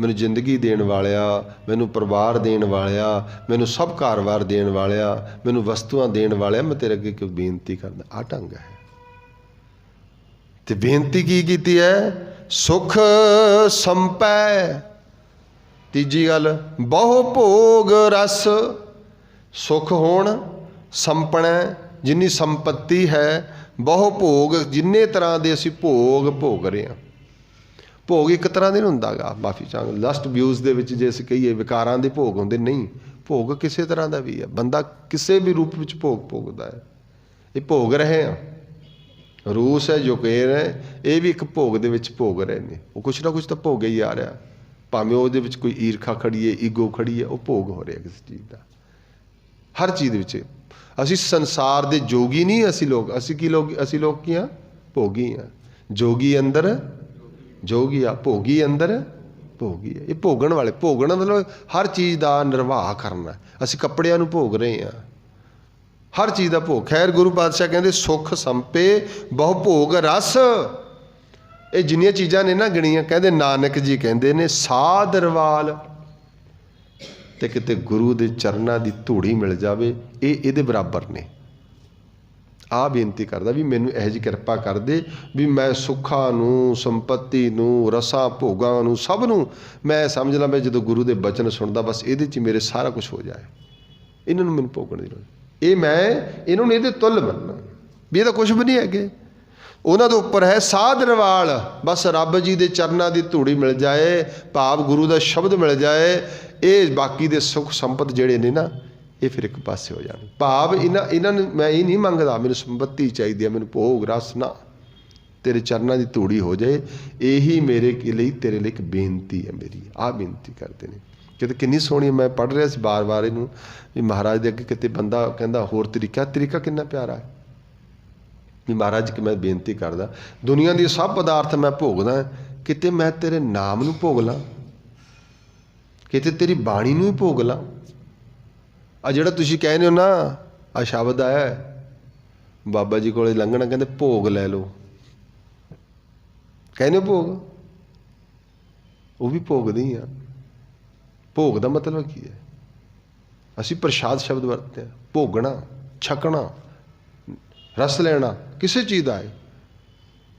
ਮੈਨੂੰ ਜ਼ਿੰਦਗੀ ਦੇਣ ਵਾਲਿਆ, ਮੈਨੂੰ ਪਰਿਵਾਰ ਦੇਣ ਵਾਲਿਆ, ਮੈਨੂੰ ਸਭ ਘਰ-ਬਾਰ ਦੇਣ ਵਾਲਿਆ, ਮੈਨੂੰ ਵਸਤੂਆਂ ਦੇਣ ਵਾਲਿਆ, ਮੈਂ ਤੇਰੇ ਅੱਗੇ ਕੋਈ ਬੇਨਤੀ ਕਰਦਾ। ਆਹ ਢੰਗ ਹੈ। ਤੇ ਬੇਨਤੀ ਕੀ ਕੀਤੀ ਹੈ? ਸੁਖ ਸੰਪੈ। ਤੀਜੀ ਗੱਲ, ਬਹੁ ਭੋਗ ਰਸ। ਸੁਖ ਹੋਣ, ਸੰਪਣਾ, ਜਿੰਨੀ ਸੰਪत्ति ਹੈ, ਬਹੁ ਭੋਗ, ਜਿੰਨੇ ਤਰ੍ਹਾਂ ਦੇ ਅਸੀਂ ਭੋਗ ਰਹੇ ਹਾਂ। ਭੋਗ ਇੱਕ ਤਰ੍ਹਾਂ ਦੇ ਨਹੀਂ ਹੁੰਦਾ ਗਾ, ਮਾਫੀ ਚਾਹਾਂਗਾ, ਲਸਟ ਵਿਊਜ਼ ਦੇ ਵਿੱਚ ਜੇ ਅਸੀਂ ਕਹੀਏ ਵਿਕਾਰਾਂ ਦੇ ਭੋਗ ਹੁੰਦੇ, ਨਹੀਂ, ਭੋਗ ਕਿਸੇ ਤਰ੍ਹਾਂ ਦਾ ਵੀ ਹੈ। ਬੰਦਾ ਕਿਸੇ ਵੀ ਰੂਪ ਵਿੱਚ ਭੋਗਦਾ ਹੈ। ਇਹ ਭੋਗ ਰਹੇ ਹਾਂ। ਰੂਸ ਹੈ, ਯੂਕਰੇਨ ਹੈ, ਇਹ ਵੀ ਇੱਕ ਭੋਗ ਦੇ ਵਿੱਚ ਭੋਗ ਰਹੇ ਨੇ। ਉਹ ਕੁਛ ਨਾ ਕੁਛ ਤਾਂ ਭੋਗ ਹੀ ਆ ਰਿਹਾ, ਭਾਵੇਂ ਉਹਦੇ ਵਿੱਚ ਕੋਈ ਈਰਖਾ ਖੜੀ ਹੈ, ਈਗੋ ਖੜੀ ਹੈ, ਉਹ ਭੋਗ ਹੋ ਰਿਹਾ ਕਿਸੇ ਚੀਜ਼ ਦਾ। ਹਰ ਚੀਜ਼ ਦੇ ਵਿੱਚ ਅਸੀਂ ਸੰਸਾਰ ਦੇ ਜੋਗੀ ਨਹੀਂ। ਅਸੀਂ ਲੋਕ ਕੀ ਹਾਂ? ਭੋਗੀ ਹਾਂ। ਜੋਗੀ ਅੰਦਰ ਜੋਗੀ ਆ, ਭੋਗੀ ਅੰਦਰ ਭੋਗੀ ਆ। ਇਹ ਭੋਗਣ ਵਾਲੇ, ਭੋਗਣ ਮਤਲਬ ਹਰ ਚੀਜ਼ ਦਾ ਨਿਰਵਾਹ ਕਰਨਾ। ਅਸੀਂ ਕੱਪੜਿਆਂ ਨੂੰ ਭੋਗ ਰਹੇ ਹਾਂ, ਹਰ ਚੀਜ਼ ਦਾ ਭੋਗ। ਖੈਰ ਗੁਰੂ ਪਾਤਸ਼ਾਹ ਕਹਿੰਦੇ ਸੁਖ ਸੰਪੇ ਬਹੁ ਭੋਗ ਰਸ। ਇਹ ਜਿੰਨੀਆਂ ਚੀਜ਼ਾਂ ਨੇ ਨਾ ਗਿਣੀਆਂ, ਕਹਿੰਦੇ ਨਾਨਕ ਜੀ ਕਹਿੰਦੇ ਨੇ ਸਾਧਰਵਾਲ। ਤੇ ਕਿਤੇ ਗੁਰੂ ਦੇ ਚਰਨਾਂ ਦੀ ਧੂੜੀ ਮਿਲ ਜਾਵੇ, ਇਹ ਇਹਦੇ ਬਰਾਬਰ ਨੇ। ਆਹ ਬੇਨਤੀ ਕਰਦਾ ਵੀ ਮੈਨੂੰ ਇਹੋ ਜਿਹੀ ਕਿਰਪਾ ਕਰ ਦੇ ਵੀ ਮੈਂ ਸੁੱਖਾਂ ਨੂੰ, ਸੰਪत्ति ਨੂੰ, ਰਸਾਂ ਭੋਗਾਂ ਨੂੰ, ਸਭ ਨੂੰ ਮੈਂ ਸਮਝ ਲਾਂ। ਮੈਂ ਜਦੋਂ ਗੁਰੂ ਦੇ ਬਚਨ ਸੁਣਦਾ, ਬਸ ਇਹਦੇ 'ਚ ਮੇਰੇ ਸਾਰਾ ਕੁਛ ਹੋ ਜਾਏ। ਇਹਨਾਂ ਨੂੰ ਮੈਨੂੰ ਭੋਗਣ ਦੀ ਲੋੜ, ਇਹ ਮੈਂ ਇਹਨਾਂ ਨੂੰ ਇਹਦੇ ਤੁੱਲ ਮੰਨਣਾ ਵੀ ਇਹ ਤਾਂ ਕੁਛ ਵੀ ਨਹੀਂ ਹੈਗੇ। ਉਹਨਾਂ ਦੇ ਉੱਪਰ ਹੈ ਸਾਧਰਵਾਲ। ਬਸ ਰੱਬ ਜੀ ਦੇ ਚਰਨਾਂ ਦੀ ਧੂੜੀ ਮਿਲ ਜਾਏ, ਭਾਵ ਗੁਰੂ ਦਾ ਸ਼ਬਦ ਮਿਲ ਜਾਏ, ਇਹ ਬਾਕੀ ਦੇ ਸੁੱਖ ਸੰਪਤ ਜਿਹੜੇ ਨੇ ਨਾ, ਇਹ ਫਿਰ ਇੱਕ ਪਾਸੇ ਹੋ ਜਾਣ। ਭਾਵ ਇਹਨਾਂ ਨੂੰ ਮੈਂ ਇਹ ਨਹੀਂ ਮੰਗਦਾ ਮੈਨੂੰ ਸੰਪत्ति ਚਾਹੀਦੀ ਹੈ, ਮੈਨੂੰ ਭੋਗ ਰਸ ਨਾ, ਤੇਰੇ ਚਰਨਾਂ ਦੀ ਧੂੜੀ ਹੋ ਜਾਏ। ਇਹੀ ਮੇਰੇ ਲਈ, ਤੇਰੇ ਲਈ ਇੱਕ ਬੇਨਤੀ ਹੈ ਮੇਰੀ। ਆਹ ਬੇਨਤੀ ਕਰਦੇ ਨੇ। ਕਿਤੇ ਕਿੰਨੀ ਸੋਹਣੀ, ਮੈਂ ਪੜ੍ਹ ਰਿਹਾ ਸੀ ਬਾਰ-ਬਾਰ ਇਹਨੂੰ ਵੀ ਮਹਾਰਾਜ ਦੇ ਅੱਗੇ। ਕਿਤੇ ਬੰਦਾ ਕਹਿੰਦਾ ਹੋਰ ਤਰੀਕਾ ਕਿੰਨਾ ਪਿਆਰਾ ਹੈ ਵੀ ਮਹਾਰਾਜ ਕਿ ਮੈਂ ਬੇਨਤੀ ਕਰਦਾ, ਦੁਨੀਆ ਦੀ ਸਭ ਪਦਾਰਥ ਮੈਂ ਭੋਗਦਾ, ਕਿਤੇ ਮੈਂ ਤੇਰੇ ਨਾਮ ਨੂੰ ਭੋਗ ਲਾਂ, ਕਿਤੇ ਤੇਰੀ ਬਾਣੀ ਨੂੰ ਹੀ ਭੋਗ ਲਾਂ। ਆ ਜਿਹੜਾ ਤੁਸੀਂ ਕਹਿੰਦੇ ਹੋ ਨਾ, ਆ ਸ਼ਬਦ ਹੈ ਬਾਬਾ ਜੀ ਕੋਲੇ ਲੰਘਣਾ, ਕਹਿੰਦੇ ਭੋਗ ਲੈ ਲਓ। ਕਹਿੰਦੇ ਭੋਗ, ਉਹ ਵੀ ਭੋਗਦੇ ਹੀ ਆ। ਭੋਗ ਦਾ ਮਤਲਬ ਕੀ ਹੈ? ਅਸੀਂ ਪ੍ਰਸ਼ਾਦ ਸ਼ਬਦ ਵਰਤਦੇ ਹਾਂ। ਭੋਗਣਾ, ਛਕਣਾ, ਰਸ ਲੈਣਾ, ਕਿਸੇ ਚੀਜ਼ ਦਾ ਹੈ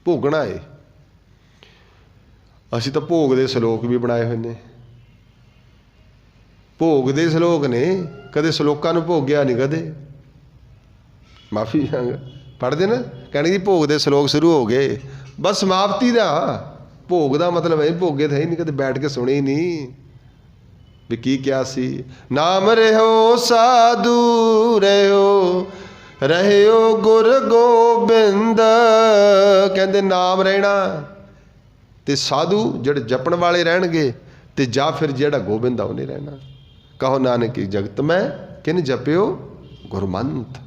ਭੋਗਣਾ ਹੈ। ਅਸੀਂ ਤਾਂ ਭੋਗ ਦੇ ਸ਼ਲੋਕ ਵੀ ਬਣਾਏ ਹੋਏ ਨੇ। ਭੋਗ ਦੇ ਸ਼ਲੋਕ ਨੇ, ਕਦੇ ਸ਼ਲੋਕਾਂ ਨੂੰ ਭੋਗਿਆ ਨਹੀਂ ਕਦੇ। ਮਾਫੀ ਪੜ੍ਹਦੇ ਨਾ, ਕਹਿਣਗੇ ਜੀ ਭੋਗ ਦੇ ਸ਼ਲੋਕ ਸ਼ੁਰੂ ਹੋ ਗਏ, ਬਸ ਸਮਾਪਤੀ ਦਾ। ਭੋਗ ਦਾ ਮਤਲਬ ਇਹ ਭੋਗੇ ਤਾਂ ਹੈ ਨਹੀਂ, ਕਦੇ ਬੈਠ ਕੇ ਸੁਣੇ ਹੀ ਨਹੀਂ ਵੀ ਕੀ ਕਿਹਾ ਸੀ। ਨਾਮ ਰਹਿਓ ਸਾਧੂ ਰਹਿਓ ਗੁਰ ਗੋਬਿੰਦ। ਕਹਿੰਦੇ ਨਾਮ ਰਹਿਣਾ ਤੇ ਸਾਧੂ ਜਿਹੜੇ ਜਪਣ ਵਾਲੇ ਰਹਿਣਗੇ, ਤੇ ਜਾਂ ਫਿਰ ਜਿਹੜਾ ਗੋਬਿੰਦ ਆ ਉਹਨੇ ਰਹਿਣਾ। ਕਹੋ ਨਾਨਕ ਜਗਤ ਮੈਂ ਕਿਨ ਜਪਿਓ ਗੁਰਮੰਤ।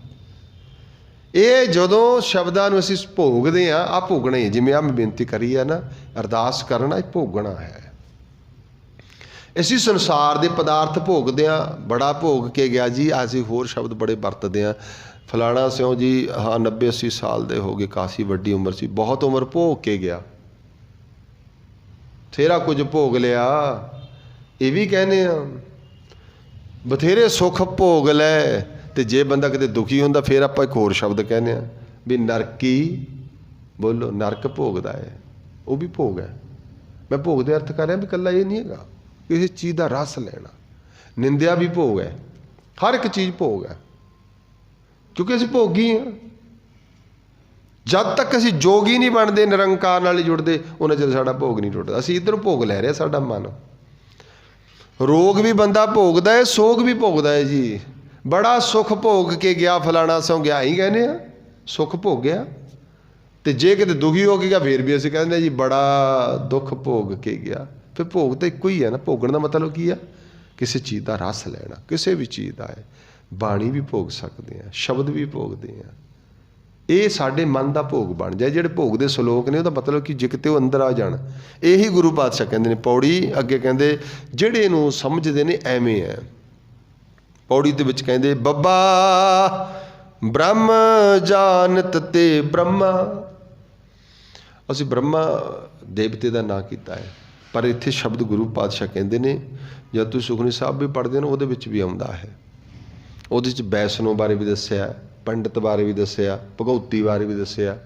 ਇਹ ਜਦੋਂ ਸ਼ਬਦਾਂ ਨੂੰ ਅਸੀਂ ਭੋਗਦੇ ਹਾਂ, ਆਹ ਭੋਗਣਾ ਹੀ, ਜਿਵੇਂ ਆਹ ਮੈਂ ਬੇਨਤੀ ਕਰੀ ਹੈ ਨਾ, ਅਰਦਾਸ ਕਰਨਾ, ਇਹ ਭੋਗਣਾ ਹੈ। ਅਸੀਂ ਸੰਸਾਰ ਦੇ ਪਦਾਰਥ ਭੋਗਦੇ ਹਾਂ। ਬੜਾ ਭੋਗ ਕੇ ਗਿਆ ਜੀ, ਅਸੀਂ ਹੋਰ ਸ਼ਬਦ ਬੜੇ ਵਰਤਦੇ ਹਾਂ। ਫਲਾਣਾ ਸਿਉਂ ਜੀ, ਹਾਂ 90-80 ਸਾਲ ਦੇ ਹੋ ਗਏ, ਕਾਫੀ ਵੱਡੀ ਉਮਰ ਸੀ, ਬਹੁਤ ਉਮਰ ਭੋਗ ਕੇ ਗਿਆ, ਬਥੇਰਾ ਕੁਝ ਭੋਗ ਲਿਆ। ਇਹ ਵੀ ਕਹਿੰਦੇ ਆ ਬਥੇਰੇ ਸੁੱਖ ਭੋਗ ਲੈ। ਤੇ ਜੇ ਬੰਦਾ ਕਿਤੇ ਦੁਖੀ ਹੁੰਦਾ, ਫਿਰ ਆਪਾਂ ਇੱਕ ਹੋਰ ਸ਼ਬਦ ਕਹਿੰਦੇ ਆ ਵੀ ਨਰਕੀ। ਬੋਲੋ, ਨਰਕ ਭੋਗਦਾ ਹੈ, ਉਹ ਵੀ ਭੋਗ ਹੈ। ਮੈਂ ਭੋਗ ਦੇ ਅਰਥ ਕਰ ਰਿਹਾ ਵੀ ਇਕੱਲਾ ਇਹ ਨਹੀਂ ਹੈਗਾ, ਕਿਸੇ ਚੀਜ਼ ਦਾ ਰਸ ਲੈਣਾ। ਨਿੰਦਿਆ ਵੀ ਭੋਗ ਹੈ, ਹਰ ਇੱਕ ਚੀਜ਼ ਭੋਗ ਹੈ, ਕਿਉਂਕਿ ਅਸੀਂ ਭੋਗੀ ਹਾਂ। ਜਦ ਤੱਕ ਅਸੀਂ ਜੋਗੀ ਨਹੀਂ ਬਣਦੇ, ਨਿਰੰਕਾਰ ਨਾਲ ਹੀ ਜੁੜਦੇ, ਉਹਨਾਂ ਚਿਰ ਸਾਡਾ ਭੋਗ ਨਹੀਂ ਟੁੱਟਦਾ। ਅਸੀਂ ਇੱਧਰ ਭੋਗ ਲੈ ਰਹੇ, ਸਾਡਾ ਮਨ। ਰੋਗ ਵੀ ਬੰਦਾ ਭੋਗਦਾ ਹੈ, ਸੋਗ ਵੀ ਭੋਗਦਾ ਹੈ ਜੀ। ਬੜਾ ਸੁੱਖ ਭੋਗ ਕੇ ਗਿਆ ਫਲਾਣਾ ਸੌ ਗਿਆ, ਹੀ ਕਹਿੰਦੇ ਆ ਸੁੱਖ ਭੋਗਿਆ। ਤੇ ਜੇ ਕਿਤੇ ਦੁਖੀ ਹੋ ਕੇ ਗਿਆ, ਫਿਰ ਵੀ ਅਸੀਂ ਕਹਿੰਦੇ ਜੀ ਬੜਾ ਦੁੱਖ ਭੋਗ ਕੇ ਗਿਆ। ਫਿਰ ਭੋਗ ਤਾਂ ਇੱਕੋ ਹੀ ਹੈ ਨਾ। ਭੋਗਣ ਦਾ ਮਤਲਬ ਕੀ ਆ? ਕਿਸੇ ਚੀਜ਼ ਦਾ ਰਸ ਲੈਣਾ, ਕਿਸੇ ਵੀ ਚੀਜ਼ ਦਾ ਹੈ। ਬਾਣੀ ਵੀ ਭੋਗ ਸਕਦੇ ਹਾਂ, ਸ਼ਬਦ ਵੀ ਭੋਗਦੇ ਹਾਂ। ਇਹ ਸਾਡੇ ਮਨ ਦਾ ਭੋਗ ਬਣ ਜਾਏ। ਜਿਹੜੇ ਭੋਗ ਦੇ ਸ਼ਲੋਕ ਨੇ, ਉਹਦਾ ਮਤਲਬ ਕਿ ਜੇ ਕਿਤੇ ਉਹ ਅੰਦਰ ਆ ਜਾਣ। ਇਹੀ ਗੁਰੂ ਪਾਤਸ਼ਾਹ ਕਹਿੰਦੇ ਨੇ ਪੌੜੀ ਅੱਗੇ, ਕਹਿੰਦੇ ਜਿਹੜੇ ਨੂੰ ਸਮਝਦੇ ਨੇ ਐਵੇਂ ਹੈ। पौड़ी दे विच कहंदे बब्बा ब्रह्म जानत ते ब्रह्मा। असीं ब्रह्मा देवते का नां कीता है, पर इत्थे शब्द गुरु पातशाह कहते हैं, जब तुसीं सुखमनी साहब भी पढ़ते हो उहदे विच भी आउंदा है। उहदे च वैष्णो बारे भी दस्सिया, पंडित बारे भी दस्सिया, भगौती बारे भी दस्सिया,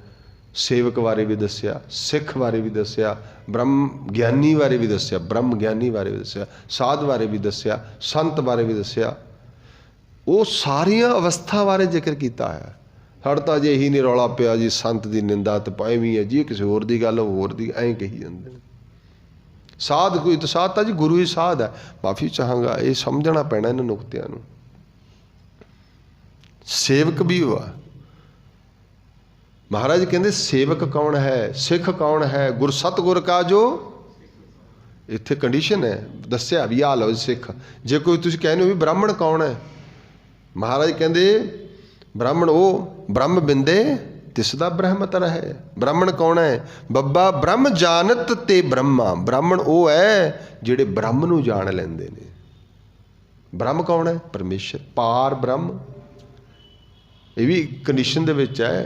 सेवक बारे भी दस्सिया, सिख बारे भी दस्सिया, ब्रह्म ज्ञानी बारे भी दस्सिया, ब्रह्म ज्ञानी बारे भी दस्सिया, साध बारे भी दस्सिया, संत बारे भी दस्सिया। वो सारिया अवस्था बारे जिक्र किया है। साढ़ा तो अजे यही नहीं रौला पिया जी संत की निंदा तो पाएवी है जी, किसी होर दी गल होर दी ऐं कही जाते। साध कोई तो साध तो जी गुरु ही साध है। माफ़ी चाहांगा, ये समझना पैना इन्हां नुकतियां नूं। सेवक भी हुआ, महाराज कहते सेवक कौन है, सिख कौन है, गुर सतगुर का जो इत्थे कंडीशन है दस्या भी आ लो सिख। जे कोई तुसीं कहने हो भी ब्राह्मण कौन है, महाराज कहते ब्राह्मण वो ब्रह्म बिंदे तिसदा ब्रह्मतर है। ब्राह्मण कौन है, बब्बा ब्रह्म जानत ते ब्रह्मा। ब्राह्मण वो है जिहड़े ब्रह्म नूं जान लैंदे ने। ब्रह्म कौन है, परमेश्वर पार ब्रह्म। ये भी कंडीशन दे विच है,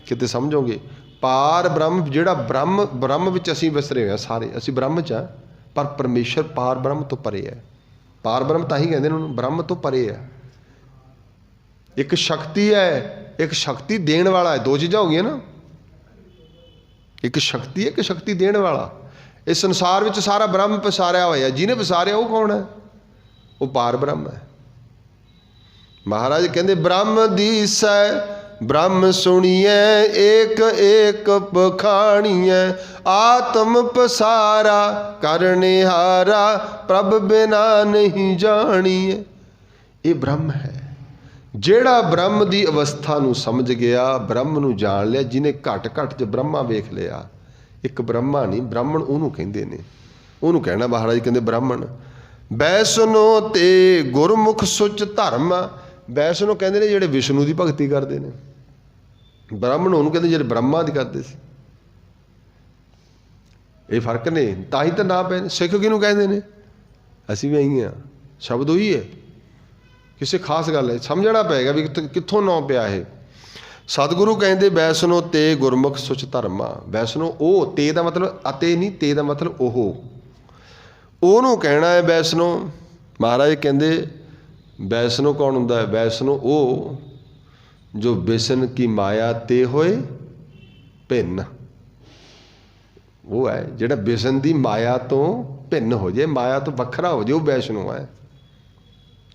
किते समझोगे। पार ब्रह्म जिहड़ा ब्रह्म, ब्रह्म विच असीं विसरे हुए सारे, असीं ब्रह्म च हां, पर परमेश्वर पार ब्रह्म तो परे है। पार ब्रह्म तां ही कहंदे ने उहनूं, ब्रह्म तो परे है। एक शक्ति है, एक शक्ति देने वाला है। दो चीज़ां हो गई ना, एक शक्ति है, एक शक्ति देने वाला। इस संसार में सारा ब्रह्म पसारिया होया, जिन्हें पसारिया वो कौन है, वो पार ब्रह्म है। महाराज कहते ब्रह्म दिसै ब्रह्म सुनिए, एक एक पखाणिए, आत्म पसारा करने हारा, प्रभ बिना नहीं जानिए। ये ब्रह्म है। ਜਿਹੜਾ ब्रह्म की अवस्था नूं समझ गया, ब्रह्म नूं जान लिया, जिन्हें घट घट च ब्रह्मा वेख लिया। एक ब्रह्मा नहीं, ब्राह्मण उहनूं कहंदे ने, उहनूं कहना महाराज कहंदे ब्राह्मण। वैष्णो ते गुरमुख सुच धर्म। वैष्णो कहंदे ने जिहड़े विष्णु की भगती करते हैं, ब्राह्मण उहनूं कहंदे जिहड़े ब्रह्मा की करते सी। ये फर्क ने, तां ही तो ना पे। सिख किहनूं कहंदे ने, असीं भी आई हाँ, शब्द उही है, किसी खास गल है, समझना पेगा भी कित्थों नौ पिया है। सतगुरु कहते वैष्णो ते गुरमुख सुच धर्मा। वैष्णो ओ, ते का मतलब अते नहीं, ते का मतलब ओहो, ओनू कहना है वैष्णो। महाराज कहते वैष्णो कौन हुंदा है, वैष्णो ओ जो विष्ण की माया ते होए भिन्न। वो है जिहड़ा विष्ण की माया तो भिन्न हो जाए, माया तो वखरा हो जाए, वो वैष्णो है।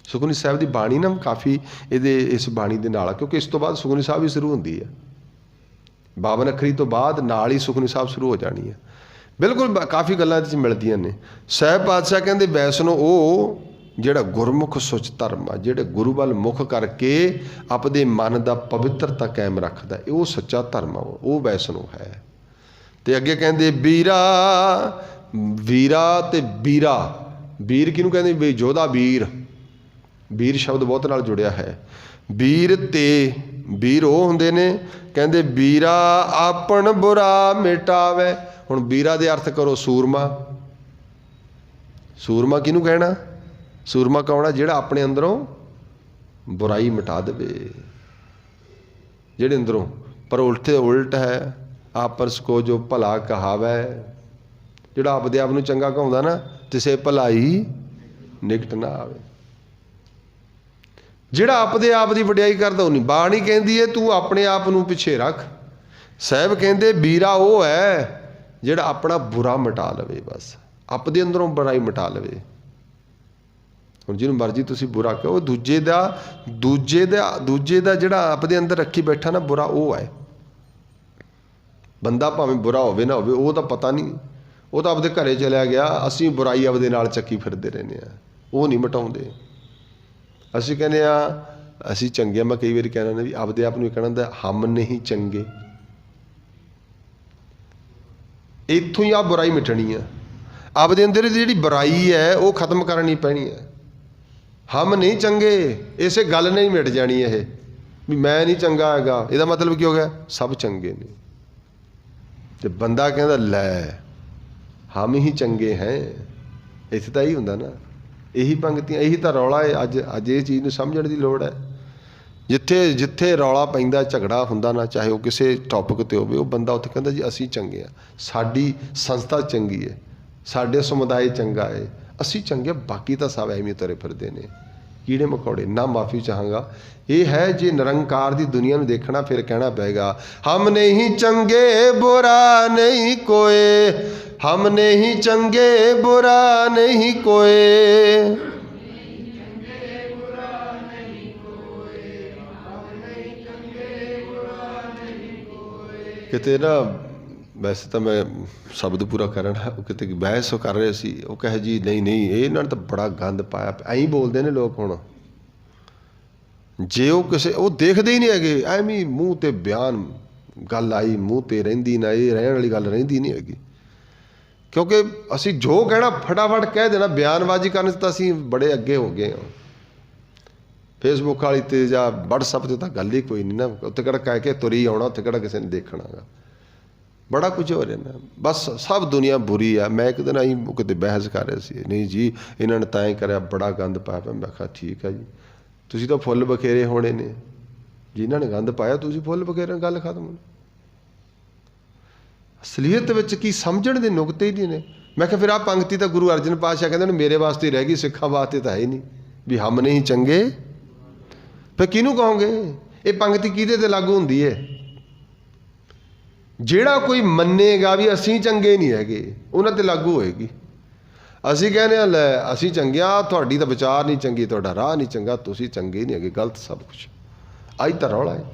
सुखमनी साहब की बाणी ना काफ़ी ये इस बाणी के नाल, क्योंकि इस तो बाद सुखमनी साहब भी शुरू होती है। 52 अखरी तो बाद नाल ही सुखमनी साहब शुरू हो जानी है। बिल्कुल काफ़ी गल्लां इह मिलदियां ने। साहब पातशाह कहते वैष्णो वो जिहड़ा गुरमुख सुच धर्म आ, जिहड़े गुरु वाल मुख करके अपने मन का पवित्रता कायम रखता है, वो सच्चा धर्म आ, वो वैष्णो है। तो अगे कहते वीरा, वीरा ते वीरा। वीर किहनूं कहते भी जोधा वीर, वीर शब्द बहुत नाल जुड़िया है। वीर ते वीर वो हुंदे ने, कहंदे वीरा आपन बुरा मिटावे। हुण वीरा दे अर्थ करो सूरमा। सूरमा किहनूं कहना, सूरमा कौन है, जिहड़ा अपने अंदरों बुराई मिटा देवे, जिहड़े अंदरों। पर उल्टे उल्ट है, आपस को जो भला कहावै। जिहड़ा आपदे आप नूं चंगा कहाउंदा ना, तिसे भलाई निकट ना आवे। जिहड़ा आपदे आप की वडियाई करदा उह नहीं। बाणी कहंदी है तू अपने आप नूं पिछे रख। साहब कहंदे वीरा वो है जिहड़ा अपना बुरा मिटा लवे, बस आपदे अंदरों बुराई मिटा लवे। हुण जिहनूं मर्जी तुसीं बुरा कहो, दूजे दा जिहड़ा आपदे अंदर रखी बैठा ना बुरा, वो है। बंदा भावें बुरा होवे ना होवे, वो तो पता नहीं, वो तो आपदे घरे चलिया गया। असीं बुराई आपदे नाल चक्की फिरदे रहने आ, वो नहीं मिटाउंदे। असीं कहने असीं चंगे, मैं कई बार कहना भी आपदे आप नूं कहना हुंदा हम नहीं चंगे। इत्थों ही आ बुराई मिटनी है। आपदे अंदर दी जिहड़ी बुराई है वो खत्म करनी पैनी है। हम नहीं चंगे, इसे गल नहीं मिट जानी है भी मैं नहीं चंगा हैगा। इहदा मतलब की हो गया, सब चंगे ने। ते बंदा कहंदा लै हम ही चंगे हैं, इत्थे तां ही हुंदा ना। ਇਹੀ ਪੰਗਤੀਆਂ, ਇਹੀ ਤਾਂ ਰੌਲਾ ਹੈ। ਅੱਜ ਇਹ ਚੀਜ਼ ਨੂੰ ਸਮਝਣ ਦੀ ਲੋੜ ਹੈ। ਜਿੱਥੇ ਰੌਲਾ ਪੈਂਦਾ, ਝਗੜਾ ਹੁੰਦਾ ਨਾ, ਚਾਹੇ ਉਹ ਕਿਸੇ ਟੌਪਿਕ 'ਤੇ ਹੋਵੇ, ਉਹ ਬੰਦਾ ਉੱਥੇ ਕਹਿੰਦਾ ਜੀ ਅਸੀਂ ਚੰਗੇ ਹਾਂ, ਸਾਡੀ ਸੰਸਥਾ ਚੰਗੀ ਹੈ, ਸਾਡੇ ਸਮੁਦਾਇ ਚੰਗਾ ਹੈ, ਅਸੀਂ ਚੰਗੇ, ਬਾਕੀ ਤਾਂ ਸਭ ਐਵੇਂ ਤੁਰੇ ਫਿਰਦੇ ਨੇ ਕੀੜੇ ਮਕੌੜੇ। ਨਾ ਮਾਫੀ ਚਾਹਾਂਗਾ। ਇਹ ਹੈ ਜੇ ਨਿਰੰਕਾਰ ਦੀ ਦੁਨੀਆ ਨੂੰ ਦੇਖਣਾ, ਫਿਰ ਕਹਿਣਾ ਪਏਗਾ ਹਮ ਨਹੀਂ ਚੰਗੇ ਬੁਰਾ ਨਹੀਂ ਕੋਏ, ਹਮ ਨਹੀਂ ਚੰਗੇ ਬੁਰਾ ਨਹੀਂ ਕੋਏ। ਕਿਤੇ ਨਾ, ਵੈਸੇ ਤਾਂ ਮੈਂ ਸ਼ਬਦ ਪੂਰਾ ਕਰਨਾ, ਉਹ ਕਿਤੇ ਬਹਿਸ ਕਰ ਰਹੇ ਸੀ, ਉਹ ਕਹੇ ਜੀ ਨਹੀਂ ਇਹਨਾਂ ਨੇ ਤਾਂ ਬੜਾ ਗੰਦ ਪਾਇਆ। ਐਂ ਬੋਲਦੇ ਨੇ ਲੋਕ। ਹੁਣ ਜੇ ਉਹ ਕਿਸੇ, ਉਹ ਦੇਖਦੇ ਹੀ ਨਹੀਂ ਹੈਗੇ, ਐਵੇਂ ਮੂੰਹ 'ਤੇ ਬਿਆਨ, ਗੱਲ ਆਈ ਮੂੰਹ 'ਤੇ ਰਹਿੰਦੀ ਨਾ, ਇਹ ਰਹਿਣ ਵਾਲੀ ਗੱਲ ਰਹਿੰਦੀ ਨਹੀਂ ਹੈਗੀ। ਕਿਉਂਕਿ ਅਸੀਂ ਜੋ ਕਹਿਣਾ ਫਟਾਫਟ ਕਹਿ ਦੇਣਾ, ਬਿਆਨਬਾਜ਼ੀ ਕਰਨ 'ਚ ਤਾਂ ਅਸੀਂ ਬੜੇ ਅੱਗੇ ਹੋ ਗਏ ਹਾਂ। ਫੇਸਬੁੱਕ ਵਾਲੀ 'ਤੇ ਜਾਂ ਵਟਸਐਪ 'ਤੇ ਤਾਂ ਗੱਲ ਹੀ ਕੋਈ ਨਹੀਂ ਨਾ, ਉੱਥੇ ਕਿਹੜਾ ਕਹਿ ਕੇ ਤੁਰੀ ਆਉਣਾ, ਉੱਥੇ ਕਿਹੜਾ ਕਿਸੇ ਨੇ ਦੇਖਣਾ ਗਾ। ਬੜਾ ਕੁਝ ਹੋ ਰਿਹਾ ਨਾ, ਬਸ ਸਭ ਦੁਨੀਆ ਬੁਰੀ ਆ। ਮੈਂ ਇੱਕ ਦਿਨ ਆਈ ਕਿਤੇ ਬਹਿਸ ਕਰ ਰਿਹਾ ਸੀ, ਨਹੀਂ ਜੀ ਇਹਨਾਂ ਨੇ ਤਾਂ ਹੀ ਕਰਿਆ, ਬੜਾ ਗੰਦ ਪਾਇਆ ਪਿਆ। ਮੈਂ ਕਿਹਾ ਠੀਕ ਹੈ ਜੀ, ਤੁਸੀਂ ਤਾਂ ਫੁੱਲ ਬਖੇਰੇ ਹੋਣੇ ਨੇ, ਜਿਨ੍ਹਾਂ ਨੇ ਗੰਦ ਪਾਇਆ ਤੁਸੀਂ ਫੁੱਲ ਬਖੇਰੇ, ਗੱਲ ਖਤਮ। ਅਸਲੀਅਤ ਵਿੱਚ ਕੀ ਸਮਝਣ ਦੇ ਨੁਕਤੇ ਹੀ ਨਹੀਂ ਨੇ। ਮੈਂ ਕਿਹਾ ਫਿਰ ਆਹ ਪੰਕਤੀ ਤਾਂ ਗੁਰੂ ਅਰਜਨ ਪਾਤਸ਼ਾਹ ਕਹਿੰਦੇ ਨੇ ਮੇਰੇ ਵਾਸਤੇ ਹੀ ਰਹਿ ਗਈ, ਸਿੱਖਾਂ ਵਾਸਤੇ ਤਾਂ ਹੈ ਹੀ ਨਹੀਂ, ਵੀ ਹਮ ਨਹੀਂ ਚੰਗੇ। ਫਿਰ ਕਿਹਨੂੰ ਕਹੋਗੇ? ਇਹ ਪੰਕਤੀ ਕਿਹਦੇ 'ਤੇ ਲਾਗੂ ਹੁੰਦੀ ਹੈ? ਜਿਹੜਾ ਕੋਈ ਮੰਨੇਗਾ ਵੀ ਅਸੀਂ ਚੰਗੇ ਨਹੀਂ ਹੈਗੇ, ਉਹਨਾਂ 'ਤੇ ਲਾਗੂ ਹੋਏਗੀ। ਅਸੀਂ ਕਹਿੰਦੇ ਹਾਂ ਲੈ ਅਸੀਂ ਚੰਗੇ ਹਾਂ, ਤੁਹਾਡੀ ਤਾਂ ਵਿਚਾਰ ਨਹੀਂ ਚੰਗੀ, ਤੁਹਾਡਾ ਰਾਹ ਨਹੀਂ ਚੰਗਾ, ਤੁਸੀਂ ਚੰਗੇ ਨਹੀਂ ਹੈਗੇ, ਗਲਤ ਸਭ ਕੁਛ। ਅੱਜ ਤਾਂ ਰੌਲਾ ਹੈ।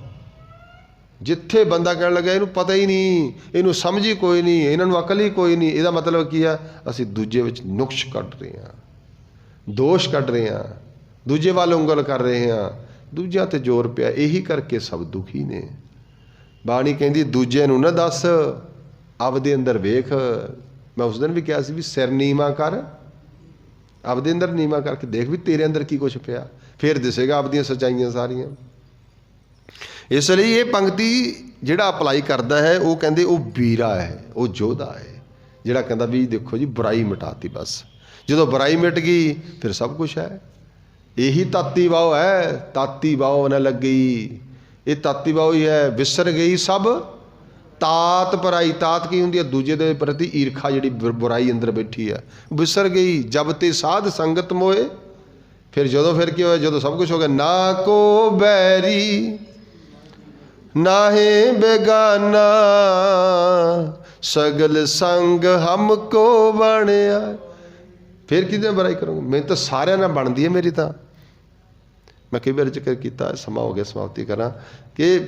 ਜਿੱਥੇ ਬੰਦਾ ਕਹਿਣ ਲੱਗਾ ਇਹਨੂੰ ਪਤਾ ਹੀ ਨਹੀਂ, ਇਹਨੂੰ ਸਮਝ ਹੀ ਕੋਈ ਨਹੀਂ, ਇਹਨਾਂ ਨੂੰ ਅਕਲ ਹੀ ਕੋਈ ਨਹੀਂ, ਇਹਦਾ ਮਤਲਬ ਕੀ ਆ? ਅਸੀਂ ਦੂਜੇ ਵਿੱਚ ਨੁਕਸ ਕੱਢ ਰਹੇ ਹਾਂ, ਦੋਸ਼ ਕੱਢ ਰਹੇ ਹਾਂ, ਦੂਜੇ ਵੱਲ ਉਂਗਲ ਕਰ ਰਹੇ ਹਾਂ, ਦੂਜਿਆਂ 'ਤੇ ਜ਼ੋਰ ਪਿਆ। ਇਹੀ ਕਰਕੇ ਸਭ ਦੁਖੀ ਨੇ। ਬਾਣੀ ਕਹਿੰਦੀ ਦੂਜੇ ਨੂੰ ਨਾ ਦੱਸ, ਆਪਦੇ ਅੰਦਰ ਵੇਖ। ਮੈਂ ਉਸ ਦਿਨ ਵੀ ਕਿਹਾ ਸੀ ਵੀ ਸਿਰ ਨੀਵਾਂ ਕਰ, ਆਪਦੇ ਅੰਦਰ ਨੀਵਾਂ ਕਰਕੇ ਦੇਖ ਵੀ ਤੇਰੇ ਅੰਦਰ ਕੀ ਕੁਛ ਪਿਆ, ਫਿਰ ਦਿਸੇਗਾ ਆਪਦੀਆਂ ਸੱਚਾਈਆਂ ਸਾਰੀਆਂ। ਇਸ ਲਈ ਇਹ ਪੰਕਤੀ ਜਿਹੜਾ ਅਪਲਾਈ ਕਰਦਾ ਹੈ, ਉਹ ਕਹਿੰਦੇ ਉਹ ਵੀਰਾ ਹੈ, ਉਹ ਯੋਧਾ ਹੈ, ਜਿਹੜਾ ਕਹਿੰਦਾ ਵੀ ਦੇਖੋ ਜੀ ਬੁਰਾਈ ਮਿਟਾਤੀ। ਬਸ ਜਦੋਂ ਬੁਰਾਈ ਮਿਟ ਗਈ ਫਿਰ ਸਭ ਕੁਛ ਹੈ। ਇਹੀ ਤਾਤੀ ਵਾਓ ਹੈ, ਤਾਤੀ ਵਾਓ ਨਾ ਲੱਗੀ, ਇਹ ਤਾਤੀ ਵਾਓ ਹੀ ਹੈ। ਵਿਸਰ ਗਈ ਸਭ ਤਾਤ ਪਰਾਈ। ਤਾਤ ਕੀ ਹੁੰਦੀ ਹੈ? ਦੂਜੇ ਦੇ ਪ੍ਰਤੀ ਈਰਖਾ, ਜਿਹੜੀ ਬੁਰਾਈ ਅੰਦਰ ਬੈਠੀ ਹੈ, ਵਿਸਰ ਗਈ। ਜਬ ਤੇ ਸਾਧ ਸੰਗਤ ਮੋਏ। ਫਿਰ ਫਿਰ ਕੀ ਹੋਇਆ? ਜਦੋਂ ਸਭ ਕੁਛ ਹੋ ਗਿਆ, ਨਾ ਕੋ ਬੈਰੀ ਨਾਹੇ ਬੇਗਾਨਾ, ਸਗਲ ਸੰਗ ਹਮਕੋ ਬਣਿਆ। ਫਿਰ ਕਿਹਦੇ ਬੁਰਾਈ ਕਰੂੰਗਾ? ਮੈਨੂੰ ਤਾਂ ਸਾਰਿਆਂ ਨਾਲ ਬਣਦੀ ਹੈ ਮੇਰੀ ਤਾਂ। ਮੈਂ ਕਈ ਵਾਰ ਜ਼ਿਕਰ ਕੀਤਾ, ਸਮਾਂ ਹੋ ਗਿਆ ਸਮਾਪਤੀ ਕਰਾਂ, ਕਿ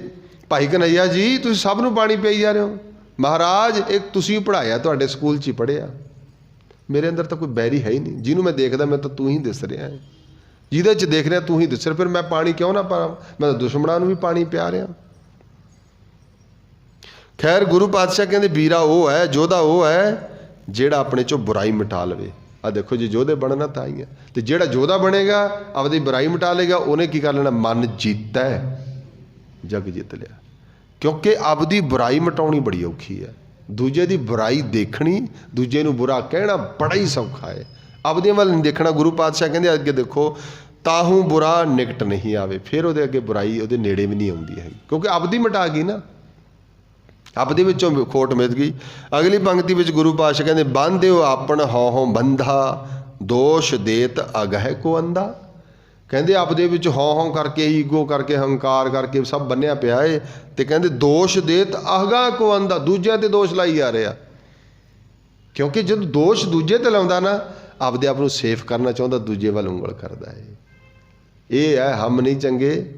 ਭਾਈ ਕਨ੍ਹਈਆ ਜੀ ਤੁਸੀਂ ਸਭ ਨੂੰ ਪਾਣੀ ਪਿਆਈ ਜਾ ਰਹੇ ਹੋ। ਮਹਾਰਾਜ ਇੱਕ ਤੁਸੀਂ ਪੜ੍ਹਾਇਆ, ਤੁਹਾਡੇ ਸਕੂਲ 'ਚ ਹੀ ਪੜ੍ਹਿਆ। ਮੇਰੇ ਅੰਦਰ ਤਾਂ ਕੋਈ ਬੈਰੀ ਹੈ ਹੀ ਨਹੀਂ। ਜਿਹਨੂੰ ਮੈਂ ਦੇਖਦਾ ਮੈਂ ਤਾਂ ਤੂੰ ਹੀ ਦਿਸ ਰਿਹਾ ਹੈ, ਜਿਹਦੇ 'ਚ ਦੇਖ ਰਿਹਾ ਤੂੰ ਹੀ ਦਿਸ ਰਿਹਾ। ਫਿਰ ਮੈਂ ਪਾਣੀ ਕਿਉਂ ਨਾ ਪਾਵਾਂ? ਮੈਂ ਤਾਂ ਦੁਸ਼ਮਣਾਂ ਨੂੰ ਵੀ ਪਾਣੀ ਪਿਆ ਰਿਹਾ। ਖੈਰ ਗੁਰੂ ਪਾਤਸ਼ਾਹ ਕਹਿੰਦੇ ਵੀਰਾ ਉਹ ਹੈ, ਯੋਧਾ ਉਹ ਹੈ ਜਿਹੜਾ ਆਪਣੇ 'ਚੋਂ ਬੁਰਾਈ ਮਿਟਾ ਲਵੇ। ਆ ਦੇਖੋ ਜੀ ਯੋਧੇ ਬਣਨਾ ਤਾਂ ਹੀ ਹੈ। ਅਤੇ ਜਿਹੜਾ ਯੋਧਾ ਬਣੇਗਾ, ਆਪਦੀ ਬੁਰਾਈ ਮਿਟਾ ਲੇਗਾ, ਉਹਨੇ ਕੀ ਕਰ ਲੈਣਾ? ਮਨ ਜੀਤਾ ਹੈ, ਜਗ ਜਿੱਤ ਲਿਆ। ਕਿਉਂਕਿ ਆਪਦੀ ਬੁਰਾਈ ਮਿਟਾਉਣੀ ਬੜੀ ਔਖੀ ਹੈ। ਦੂਜੇ ਦੀ ਬੁਰਾਈ ਦੇਖਣੀ, ਦੂਜੇ ਨੂੰ ਬੁਰਾ ਕਹਿਣਾ ਬੜਾ ਹੀ ਸੌਖਾ ਹੈ। ਆਪਦੇ ਵੱਲ ਨਹੀਂ ਦੇਖਣਾ। ਗੁਰੂ ਪਾਤਸ਼ਾਹ ਕਹਿੰਦੇ ਅੱਗੇ ਦੇਖੋ, ਤਾਹੂ ਬੁਰਾ ਨਿਕਟ ਨਹੀਂ ਆਵੇ। ਫਿਰ ਉਹਦੇ ਅੱਗੇ ਬੁਰਾਈ ਉਹਦੇ ਨੇੜੇ ਵੀ ਨਹੀਂ ਆਉਂਦੀ ਹੈਗੀ, ਕਿਉਂਕਿ ਆਪਦੀ ਮਿਟਾ ਗਈ ਨਾ, ਆਪਦੇ ਵਿੱਚੋਂ ਖੋਟ ਮਿਟ ਗਈ। ਅਗਲੀ ਪੰਕਤੀ ਵਿੱਚ ਗੁਰੂ ਪਾਤਸ਼ਾਹ ਕਹਿੰਦੇ ਬੰਧਿਓ ਆਪਣ ਹਉ ਬੰਧਾ, ਦੋਸ਼ ਦੇਤ ਅਗਹਿ ਕੋ ਅੰਧਾ। ਕਹਿੰਦੇ ਆਪਦੇ ਵਿੱਚ ਹਉ ਕਰਕੇ, ਈਗੋ ਕਰਕੇ, ਹੰਕਾਰ ਕਰਕੇ ਸਭ ਬੰਨਿਆ ਪਿਆ ਏ। ਅਤੇ ਕਹਿੰਦੇ ਦੋਸ਼ ਦੇਤ ਅਗਹਿ ਕੋ ਅੰਧਾ, ਦੂਜਿਆਂ 'ਤੇ ਦੋਸ਼ ਲਾਈ ਜਾ ਰਿਹਾ। ਕਿਉਂਕਿ ਜਦੋਂ ਦੋਸ਼ ਦੂਜੇ 'ਤੇ ਲਾਉਂਦਾ ਨਾ, ਆਪਦੇ ਆਪ ਨੂੰ ਸੇਫ ਕਰਨਾ ਚਾਹੁੰਦਾ, ਦੂਜੇ ਵੱਲ ਉਂਗਲ ਕਰਦਾ ਹੈ। ਇਹ ਹੈ ਹਮ ਨਹੀਂ ਚੰਗੇ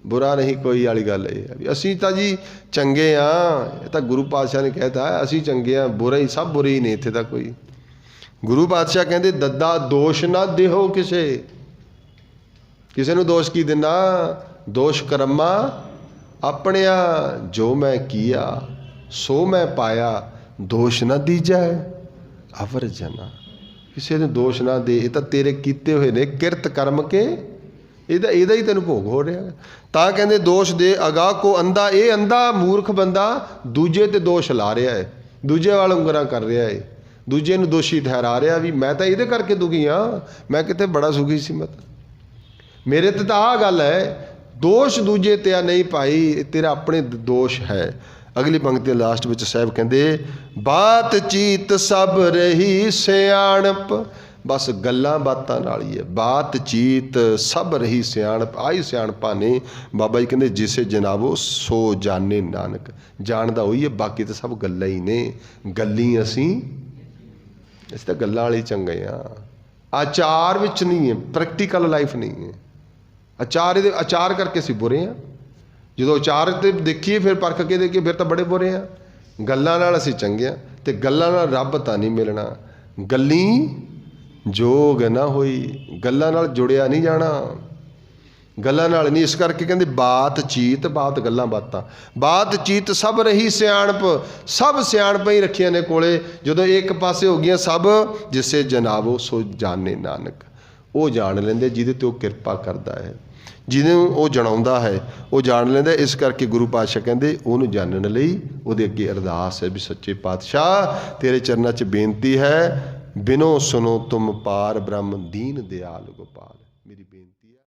ਬੁਰਾ ਨਹੀਂ ਕੋਈ ਵਾਲੀ ਗੱਲ। ਇਹ ਹੈ ਵੀ ਅਸੀਂ ਤਾਂ ਜੀ ਚੰਗੇ ਹਾਂ। ਇਹ ਤਾਂ ਗੁਰੂ ਪਾਤਸ਼ਾਹ ਨੇ ਕਹਿਤਾ ਅਸੀਂ ਚੰਗੇ ਹਾਂ, ਬੁਰਾ ਹੀ ਸਭ ਬੁਰੇ ਹੀ ਨੇ ਇੱਥੇ ਤਾਂ ਕੋਈ। ਗੁਰੂ ਪਾਤਸ਼ਾਹ ਕਹਿੰਦੇ ਦੱਦਾ ਦੋਸ਼ ਨਾ ਦਿਓ ਕਿਸੇ ਨੂੰ ਦੋਸ਼ ਕੀ ਦਿੰਦਾ? ਦੋਸ਼ ਕਰਮਾ ਆਪਣਿਆ, ਜੋ ਮੈਂ ਕੀਆ ਸੋ ਮੈਂ ਪਾਇਆ, ਦੋਸ਼ ਨਾ ਦੀਜੈ ਅਵਰ ਜਨਾ। ਕਿਸੇ ਨੂੰ ਦੋਸ਼ ਨਾ ਦੇ, ਇਹ ਤਾਂ ਤੇਰੇ ਕੀਤੇ ਹੋਏ ਨੇ ਕਿਰਤ ਕਰਮ ਕੇ, ਇਹਦਾ ਹੀ ਤੈਨੂੰ ਭੋਗ ਹੋ ਰਿਹਾ। ਤਾਂ ਕਹਿੰਦੇ ਦੋਸ਼ ਦੇ ਅਗਾਹ ਕੋ ਅੰਧਾ। ਇਹ ਅੰਧਾ ਮੂਰਖ ਬੰਦਾ ਦੂਜੇ 'ਤੇ ਦੋਸ਼ ਲਾ ਰਿਹਾ ਹੈ, ਦੂਜੇ ਵੱਲ ਉਂਗਲਾਂ ਕਰ ਰਿਹਾ ਹੈ, ਦੂਜੇ ਨੂੰ ਦੋਸ਼ੀ ਠਹਿਰਾ ਰਿਹਾ ਵੀ ਮੈਂ ਤਾਂ ਇਹਦੇ ਕਰਕੇ ਦੁਖੀ ਹਾਂ, ਮੈਂ ਕਿਤੇ ਬੜਾ ਸੁਖੀ ਸੀ, ਮੈਂ ਤਾਂ ਮੇਰੇ ਤੇ ਤਾਂ ਆਹ ਗੱਲ ਹੈ। ਦੋਸ਼ ਦੂਜੇ ਤੇ ਆ ਨਹੀਂ ਭਾਈ, ਤੇਰਾ ਆਪਣੇ ਦੋਸ਼ ਹੈ। ਅਗਲੀ ਪੰਕਤੀ ਲਾਸਟ ਵਿੱਚ ਸਾਹਿਬ ਕਹਿੰਦੇ ਬਾਤ ਚੀਤ ਸਭ ਰਹੀ ਸਿਆਣਪ। ਬਸ ਗੱਲਾਂ ਬਾਤਾਂ ਨਾਲ ਹੀ ਹੈ, ਬਾਤ ਚੀਤ ਸਭ ਰਹੀ ਸਿਆਣਪ। ਆਹੀ ਸਿਆਣਪਾਂ ਨੇ। ਬਾਬਾ ਜੀ ਕਹਿੰਦੇ ਜਿਸੇ ਜਨਾਬੋ ਸੋ ਜਾਣੇ ਨਾਨਕ। ਜਾਣਦਾ ਉਹੀ ਹੈ, ਬਾਕੀ ਤਾਂ ਸਭ ਗੱਲਾਂ ਹੀ ਨੇ। ਗੱਲੀ ਅਸੀਂ ਤਾਂ ਗੱਲਾਂ ਵਾਲੇ ਚੰਗੇ ਹਾਂ। ਆਚਾਰ ਵਿੱਚ ਨਹੀਂ ਹੈ, ਪ੍ਰੈਕਟੀਕਲ ਲਾਈਫ ਨਹੀਂ ਹੈ। ਆਚਾਰ ਕਰਕੇ ਅਸੀਂ ਬੁਰੇ ਹਾਂ। ਜਦੋਂ ਆਚਾਰ ਤੇ ਦੇਖੀਏ ਫਿਰ ਪਰਖ ਕੇ ਦੇਖੀਏ ਫਿਰ ਤਾਂ ਬੜੇ ਬੁਰੇ ਹਾਂ। ਗੱਲਾਂ ਨਾਲ ਅਸੀਂ ਚੰਗੇ ਹਾਂ, ਅਤੇ ਗੱਲਾਂ ਨਾਲ ਰੱਬ ਤਾਂ ਨਹੀਂ ਮਿਲਣਾ। ਗੱਲੀ ਜੋਗ ਨਾ ਹੋਈ, ਗੱਲਾਂ ਨਾਲ ਜੁੜਿਆ ਨਹੀਂ ਜਾਣਾ, ਗੱਲਾਂ ਨਾਲ ਨਹੀਂ। ਇਸ ਕਰਕੇ ਕਹਿੰਦੇ ਬਾਤ ਚੀਤ, ਬਾਤ ਗੱਲਾਂ ਬਾਤਾਂ, ਬਾਤ ਚੀਤ ਸਭ ਰਹੀ ਸਿਆਣਪ। ਸਭ ਸਿਆਣਪਾਂ ਹੀ ਰੱਖੀਆਂ ਨੇ ਕੋਲੇ। ਜਦੋਂ ਇੱਕ ਪਾਸੇ ਹੋ ਗਈਆਂ ਸਭ, ਜਿਸੇ ਜਨਾਬੋ ਸੋ ਜਾਣੇ ਨਾਨਕ। ਉਹ ਜਾਣ ਲੈਂਦੇ ਜਿਹਦੇ 'ਤੇ ਉਹ ਕਿਰਪਾ ਕਰਦਾ ਹੈ, ਜਿਹਨੂੰ ਉਹ ਜਣਾਉਂਦਾ ਹੈ, ਉਹ ਜਾਣ ਲੈਂਦਾ। ਇਸ ਕਰਕੇ ਗੁਰੂ ਪਾਤਸ਼ਾਹ ਕਹਿੰਦੇ ਉਹਨੂੰ ਜਾਣਨ ਲਈ ਉਹਦੇ ਅੱਗੇ ਅਰਦਾਸ ਹੈ ਵੀ ਸੱਚੇ ਪਾਤਸ਼ਾਹ ਤੇਰੇ ਚਰਨਾਂ 'ਚ ਬੇਨਤੀ ਹੈ, ਬਿਨੋ ਸੁਨੋ ਤੁਮ ਪਾਰ ਬ੍ਰਹਮ ਦੀਨ ਦਿਆਲ ਗੋਪਾਲ। ਮੇਰੀ ਬੇਨਤੀ